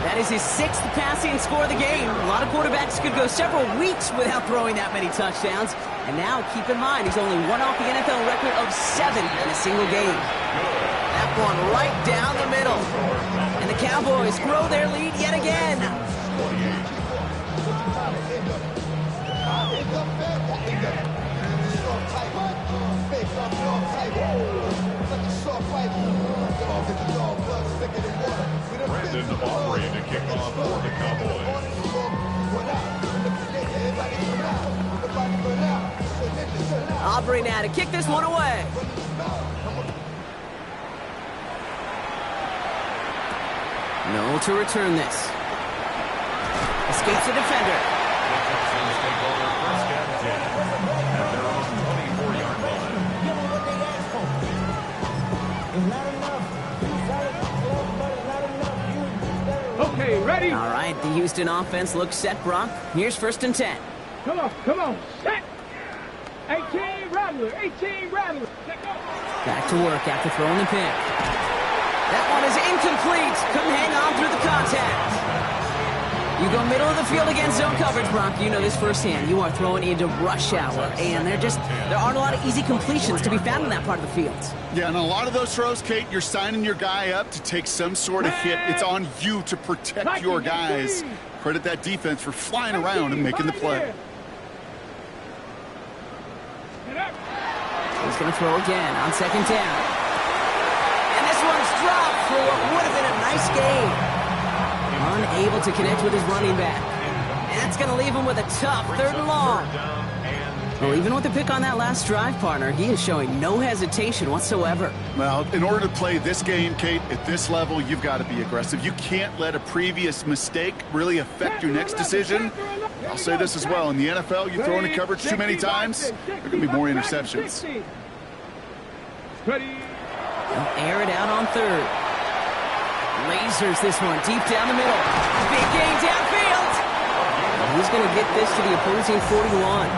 Speaker 1: That is his 6th passing score of the game. A lot of quarterbacks could go several weeks without throwing that many touchdowns. And now, keep in mind, he's only one off the NFL record of 7 in a single game. That one right down the middle. And the Cowboys grow their lead yet again.
Speaker 4: Brandon Aubrey to kick off for the Cowboys.
Speaker 1: Aubrey now to kick this one away. No to return this. Escapes the defender.
Speaker 4: The Texans take over 1st and 10 at their own 24-yard line.
Speaker 3: Okay, ready?
Speaker 1: All right, the Houston offense looks set, Brock. Here's 1st and 10.
Speaker 3: Come on, set. 18 Rattler. Let go.
Speaker 1: Back to work after throwing the pick. That one is incomplete. Couldn't hang on through the contact. You go middle of the field against zone coverage, Brock. You know this firsthand. You are throwing into rush hour, and there aren't a lot of easy completions to be found in that part of the field.
Speaker 2: Yeah, and a lot of those throws, Kate, you're signing your guy up to take some sort of hit. It's on you to protect your guys. Credit that defense for flying around and making the play.
Speaker 1: He's going to throw again on 2nd down. And this one's dropped for what would have been a nice game. Unable to connect with his running back. And that's going to leave him with a tough 3rd and long. Well, even with the pick on that last drive, partner, he is showing no hesitation whatsoever.
Speaker 2: Well, in order to play this game, Kate, at this level, you've got to be aggressive. You can't let a previous mistake really affect your next decision. I'll say this as well. In the NFL, you throw into coverage too many times, there are going to be more interceptions.
Speaker 1: They'll air it out on 3rd. Lasers this one deep down the middle. Big gain downfield. And he's going to get this to the opposing 41.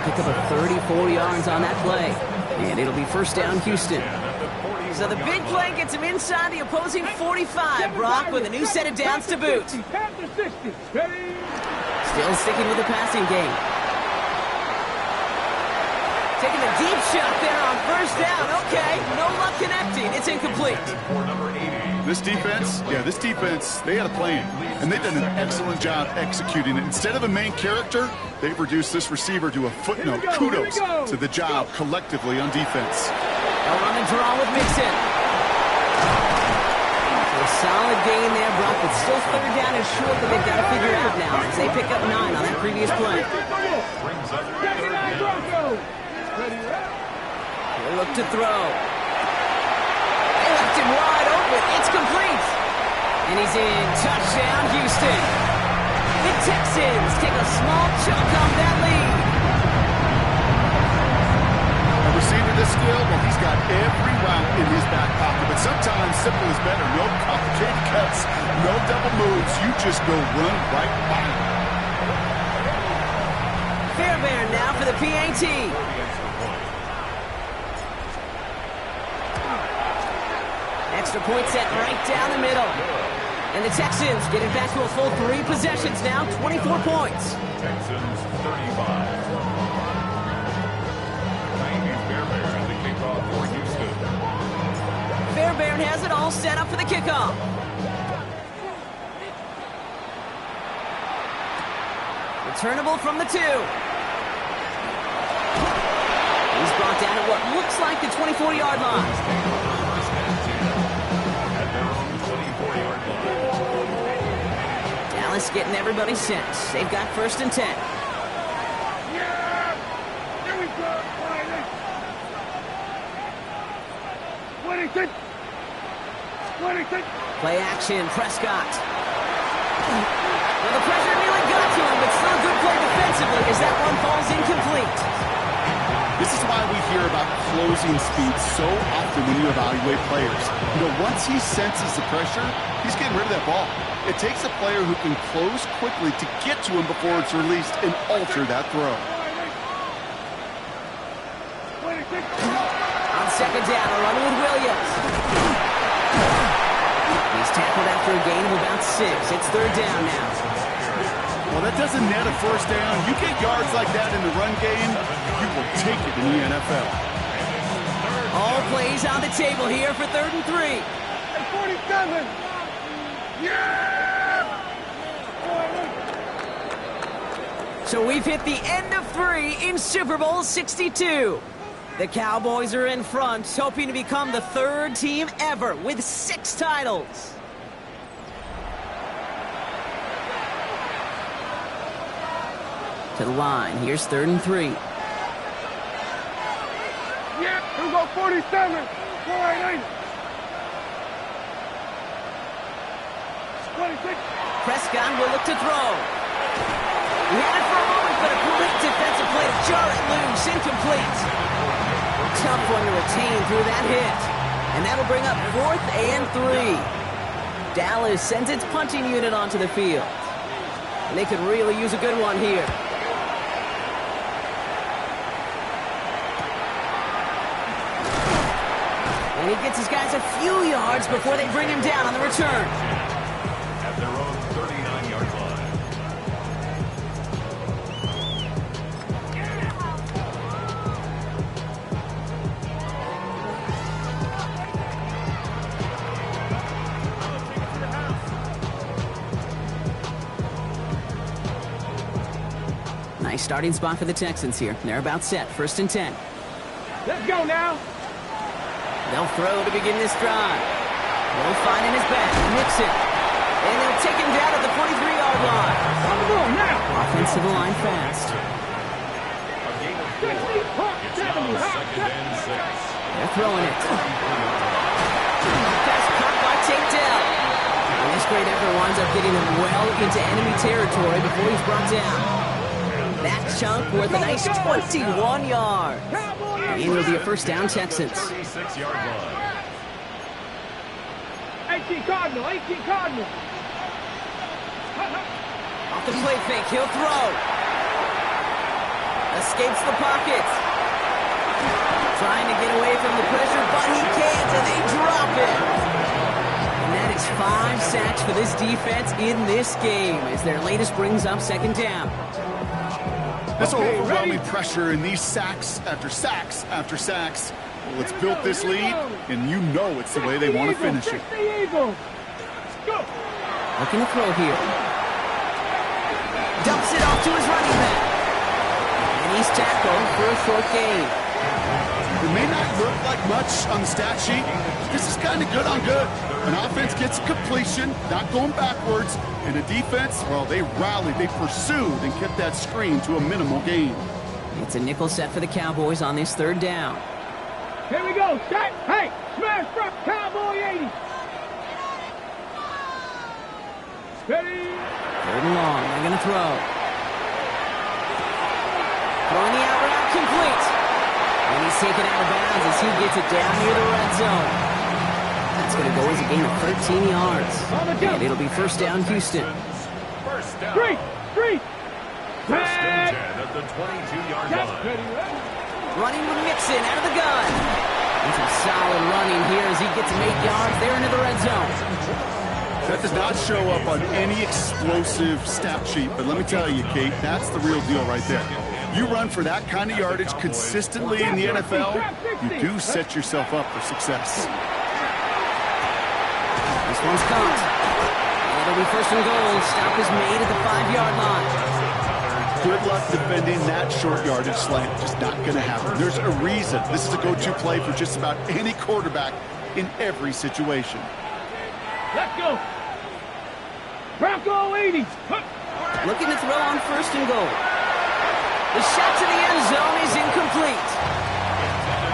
Speaker 1: Pick up a 34 yards on that play. And it'll be 1st down Houston. So the big play gets him inside the opposing 45, Brock, with a new set of downs to boot. Still sticking with the passing game. Taking a deep shot there on 1st down. Okay, no luck connecting. It's incomplete.
Speaker 2: This defense, they had a plan, and they've done an excellent job executing it. Instead of a main character, they've reduced this receiver to a footnote. Kudos to the job collectively on defense.
Speaker 1: On the draw with Mixon. So a solid gain there, Brock, but still 3rd down is short that they've got to figure out now as they pick up 9 on that previous play. They look to throw. They left him wide open. It's complete. And he's in. Touchdown, Houston. The Texans take a small chunk off that lead.
Speaker 2: A receiver this skilled, well, he's got every route in his back pocket, but sometimes simple is better. No complicated cuts, no double moves. You just go run right by him.
Speaker 1: Fairbairn now for the PAT. Extra point set right down the middle. And the Texans get it back to a full 3 possessions now, 24 points.
Speaker 4: Texans 35. Fairbairn, the kickoff for Houston.
Speaker 1: Fairbairn has it all set up for the kickoff. Returnable from the 2. brought down at what looks like the 24-yard line.
Speaker 4: First and 10 at their own 24-yard line.
Speaker 1: Dallas getting everybody set. They've got first and 10.
Speaker 3: Yeah! Here we go! 26! 26!
Speaker 1: Play action, Prescott. Well, the pressure nearly got to him, but still a good play defensively as that one falls incomplete.
Speaker 2: This is why we hear about closing speed so often when you evaluate players. You know, once he senses the pressure, he's getting rid of that ball. It takes a player who can close quickly to get to him before it's released and alter that throw.
Speaker 3: 26!
Speaker 1: On second down, a run with Williams. He's tackled after a gain of about 6. It's third down now.
Speaker 2: Well, that doesn't net a first down. You get yards like that in the run game, you will take it in the NFL.
Speaker 1: All plays on the table here for third and 3.
Speaker 3: And 47! Yeah!
Speaker 1: So we've hit the end of 3 in Super Bowl 62. The Cowboys are in front, hoping to become the 3rd team ever with 6 titles. To the line, here's third and 3.
Speaker 3: Yeah! Here we go, 47! 48! 26!
Speaker 1: Prescott will look to throw. He had it for a moment, but a great defensive play to jar it loose, incomplete. Tough one to retain through that hit. And that'll bring up 4th and 3. Dallas sends its punching unit onto the field. And they could really use a good one here. And he gets his guys a few yards before they bring him down on the return.
Speaker 4: At their own 39-yard line.
Speaker 1: Nice starting spot for the Texans here. They're about set. First and 10.
Speaker 3: Let's go now!
Speaker 1: They'll throw to begin this drive. They'll find in his back. Nixon. And they'll take him down at the 43-yard line.
Speaker 3: On the ball now!
Speaker 1: Offensive line fast.
Speaker 4: A gain of 4. It's now second and 6.
Speaker 1: They're throwing it. Pass caught by takedown. And this great effort winds up getting him well into enemy territory before he's brought down. That chunk worth a nice 21 yards. And it'll be a first down, Texans.
Speaker 4: 36-yard line.
Speaker 3: 18 Cardinal, 18 Cardinal!
Speaker 1: Off the play fake, he'll throw. Escapes the pocket. Trying to get away from the pressure, but he can't, and they drop it. And that is 5 sacks for this defense in this game, as their latest brings up second down.
Speaker 2: This overwhelming pressure and these sacks after sacks after sacks. Well, it's built this lead, and you know it's the way they want to finish it.
Speaker 1: Looking to throw here. Dumps it off to his running back. And he's tackled for a short gain.
Speaker 2: It may not look like much on the stat sheet. This is kind of good on good. An offense gets a completion, not going backwards, and a defense, well, they rallied, they pursued, and kept that screen to a minimal gain.
Speaker 1: It's a nickel set for the Cowboys on this third down.
Speaker 3: Here we go, set, hey, smash front, Cowboy 80! Steady!
Speaker 1: Third and long, they're going to throw. Throwing the out route complete. And he's taken out of bounds as he gets it down near the red zone. That's going to go as a gain of 13 yards. And it'll be first down, Houston.
Speaker 4: First down.
Speaker 3: Three!
Speaker 4: First and 10 at the 22-yard line.
Speaker 1: Running with Mixon out of the gun. And some solid running here as he gets 8 yards there into the red zone.
Speaker 2: That does not show up on any explosive stat sheet, but let me tell you, Kate, that's the real deal right there. You run for that kind of yardage consistently in the NFL, you do set yourself up for success.
Speaker 1: This one's caught. And it'll be first and goal. Stop is made at the 5-yard line.
Speaker 2: Good luck defending that short yardage slant. Just not going to happen. There's a reason. This is a go-to play for just about any quarterback in every situation.
Speaker 3: Let's go. Bronco 80.
Speaker 1: Looking to throw on 1st and goal. The shot to the end zone is incomplete.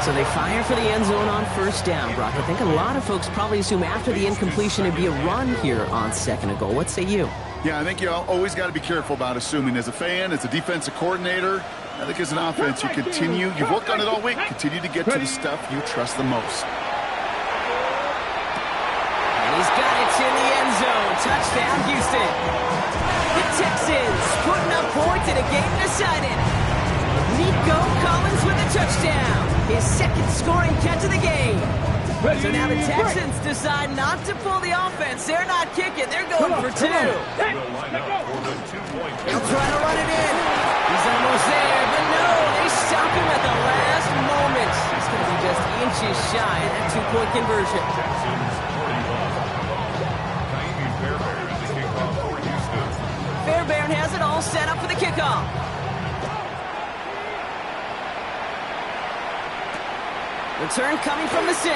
Speaker 1: So they fire for the end zone on 1st down, Brock. I think a lot of folks probably assume after the incompletion it'd be a run here on 2nd and goal. What say you?
Speaker 2: Yeah, I think you always got to be careful about assuming. As a fan, as a defensive coordinator, I think as an offense, you've worked on it all week, continue to get to the stuff you trust the most.
Speaker 1: And he's got it in the end zone. Touchdown, Houston. The Texans putting up points in a game decided. Nico Collins with a touchdown. His 2nd scoring catch of the game. So now the Texans decide not to pull the offense. They're not kicking. They're going for 2. He'll try to run it in. He's almost there, but no, they stop him at the last moment. He's going to be just inches shy of that 2-point conversion. Fairbairn has it all set up for the kickoff. Return coming from the 6.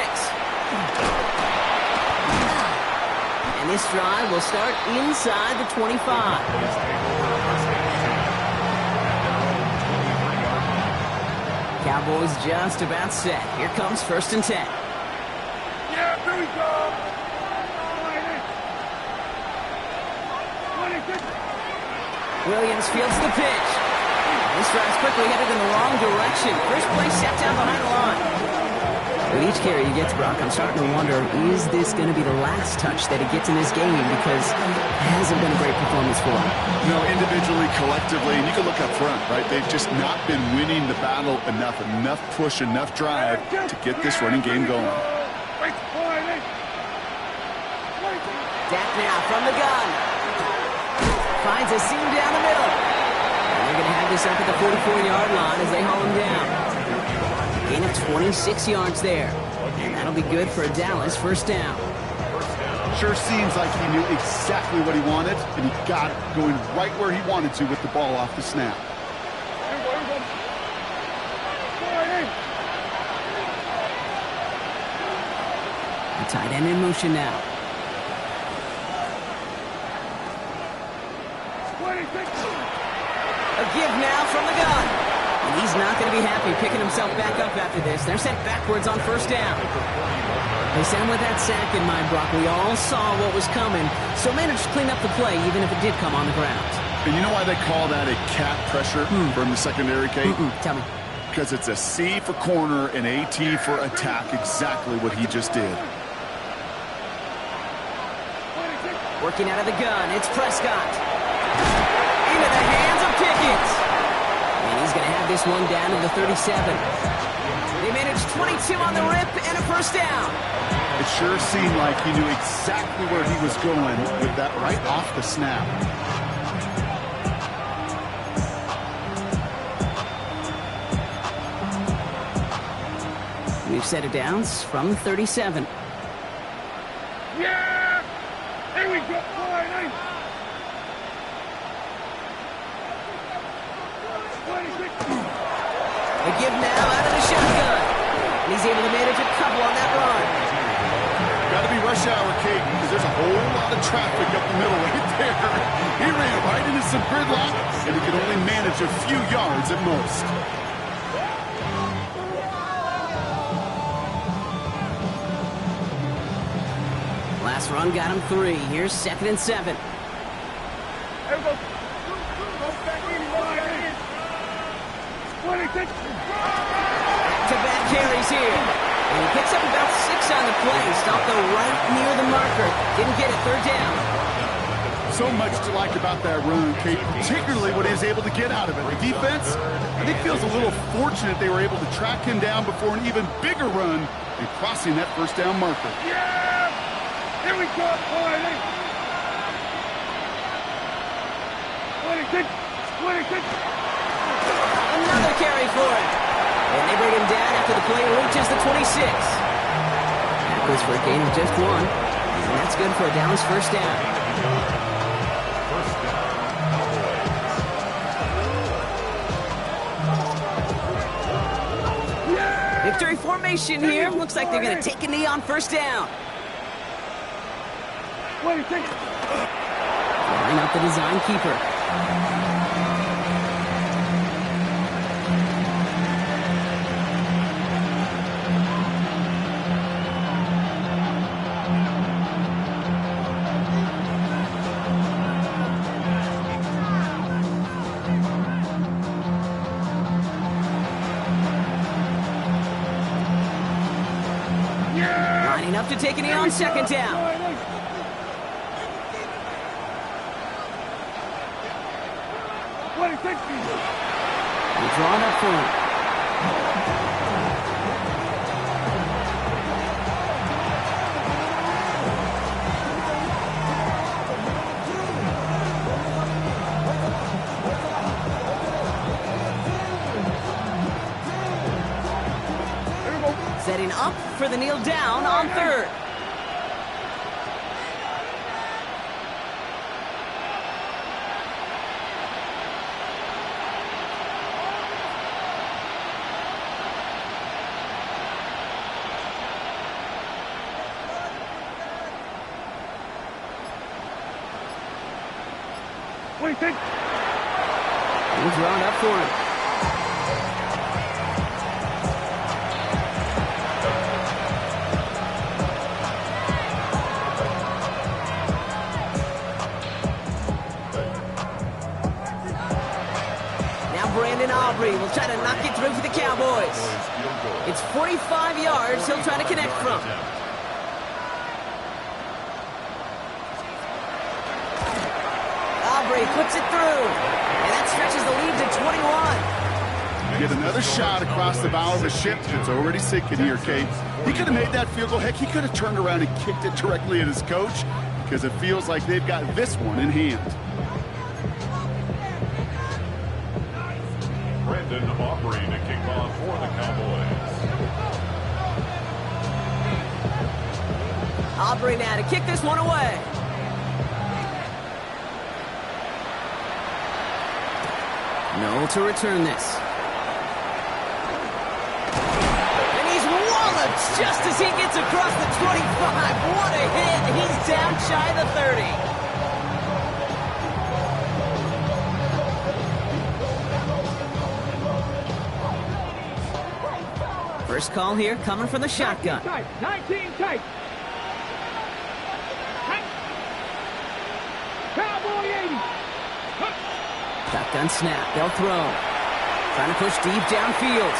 Speaker 1: And this drive will start inside the 25. Cowboys just about set. Here comes 1st and 10.
Speaker 3: Yeah, here we go.
Speaker 1: Williams fields the pitch. This drive's quickly headed in the wrong direction. First play set down behind the line. With each carry he gets, Brock, I'm starting to wonder, is this going to be the last touch that he gets in this game? Because it hasn't been a great performance for him.
Speaker 2: No, individually, collectively, and you can look up front, right? They've just not been winning the battle enough push, enough drive to get this running game going.
Speaker 1: Dak now from the gun. Finds a seam down the middle. And they're going to have this up at the 44-yard line as they haul him down. Gain of 26 yards there. And that'll be good for a Dallas 1st down.
Speaker 2: Sure seems like he knew exactly what he wanted, and he got it going right where he wanted to with the ball off the snap.
Speaker 1: The tight end in motion now. A give now from the gun. And he's not going to be happy picking himself back up after this. They're sent backwards on 1st down. They sent him with that sack in mind, Brock. We all saw what was coming, so managed to clean up the play even if it did come on the ground.
Speaker 2: And you know why they call that a cat pressure from the secondary, Kate?
Speaker 1: Tell me.
Speaker 2: Because it's a C for corner and a T for attack, exactly what he just did.
Speaker 1: Working out of the gun, it's Prescott. Into the hands of Pickens. And he's going to have this one down to the 37. They managed 22 on the rip and a 1st down.
Speaker 2: It sure seemed like he knew exactly where he was going with that right off the snap.
Speaker 1: We've set it down from 37.
Speaker 3: Yeah! Here we go. Line 26.
Speaker 1: A give now out of the shotgun. And he's able to manage a couple on that run.
Speaker 2: Got to be rush hour, Kate, because there's a whole lot of traffic up the middle right there. He ran right into some gridlock, and he could only manage a few yards at most.
Speaker 1: Last run got him 3. Here's 2nd and 7.
Speaker 3: Here we go.
Speaker 1: Back-to-back carries here. And he picks up about 6 on the play. Stopped though right near the marker. Didn't get it. 3rd down.
Speaker 2: So much to like about that run, Kate, particularly what he was able to get out of it. The defense, I think, feels a little fortunate they were able to track him down before an even bigger run and crossing that 1st down marker.
Speaker 3: Yeah! Here we go. 26.
Speaker 1: Another carry for him. And they bring him down after the play reaches the 26. That goes for a gain of just 1. And that's good for a Dallas 1st down. formation here. Looks like they're going to take a knee on first down.
Speaker 3: Wait, take it.
Speaker 1: Line up the design keeper. Lining up to take a knee on second down. He's drawn up for him. Setting up for the kneel down on third.
Speaker 3: What do you think?
Speaker 1: He's drawn up for him. Will try to knock it through for the Cowboys. It's 45 yards he'll try to connect from. Aubrey puts it through, and that stretches the lead to 21.
Speaker 2: Get another shot across the bow of a ship that's already sinking here, Kate. He could have made that field goal. Heck, he could have turned around and kicked it directly at his coach because it feels like they've got this one in hand.
Speaker 4: Aubrey to kick off for the Cowboys.
Speaker 1: Aubrey now to kick this one away. No to return this. And he's walloped just as he gets across the 25. What a hit. He's down shy of the 30. First call here coming from the shotgun.
Speaker 3: 19 tight. Cowboy 80.
Speaker 1: Shotgun snap. They'll throw. Trying to push deep downfield.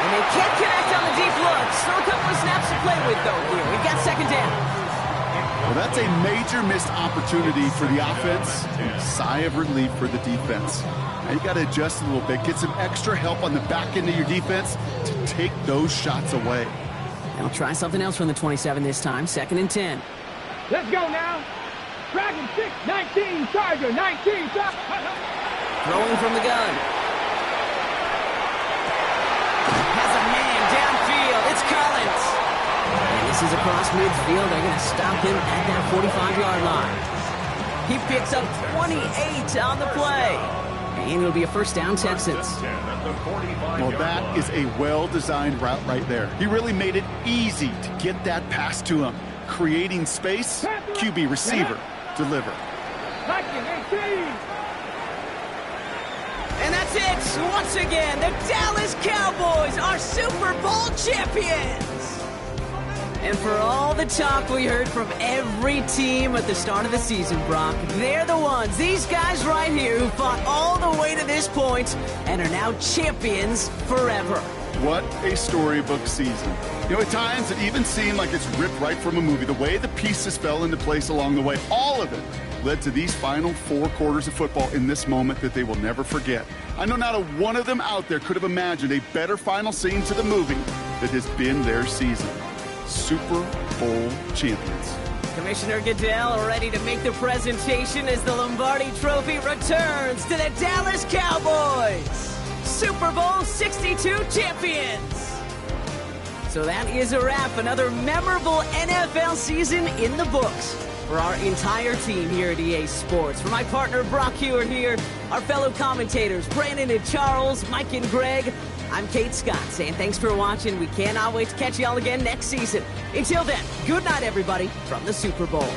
Speaker 1: And they can't connect on the deep look. Still a couple of snaps to play with, though, here. We've got second down.
Speaker 2: Well, that's a major missed opportunity for the offense. Sigh of relief for the defense. Now you got to adjust a little bit, get some extra help on the back end of your defense to take those shots away.
Speaker 1: They'll try something else from the 27 this time, 2nd and 10.
Speaker 3: Let's go now. Dragon 6, 19, Charger, 19,
Speaker 1: Throwing from the gun. Has a man downfield. It's Collins. And this is across midfield. They're going to stop him at that 45-yard line. He picks up 28 on the play. And it'll be a first down, Texans.
Speaker 2: Well, that is a well-designed route right there. He really made it easy to get that pass to him. Creating space, QB receiver, deliver.
Speaker 1: And that's it. Once again, the Dallas Cowboys are Super Bowl champions. And for all the talk we heard from every team at the start of the season, Brock, they're the ones, these guys right here, who fought all the way to this point and are now champions forever.
Speaker 2: What a storybook season. You know, at times it even seemed like it's ripped right from a movie. The way the pieces fell into place along the way, all of it led to these final 4 quarters of football in this moment that they will never forget. I know not a one of them out there could have imagined a better final scene to the movie that has been their season. Super Bowl champions.
Speaker 1: Commissioner Goodell ready to make the presentation as the Lombardi Trophy returns to the Dallas Cowboys. Super Bowl 62 champions. So that is a wrap. Another memorable NFL season in the books for our entire team here at EA Sports. For my partner Brock Hewer here, our fellow commentators Brandon and Charles, Mike and Greg, I'm Kate Scott saying thanks for watching. We cannot wait to catch y'all again next season. Until then, good night, everybody, from the Super Bowl.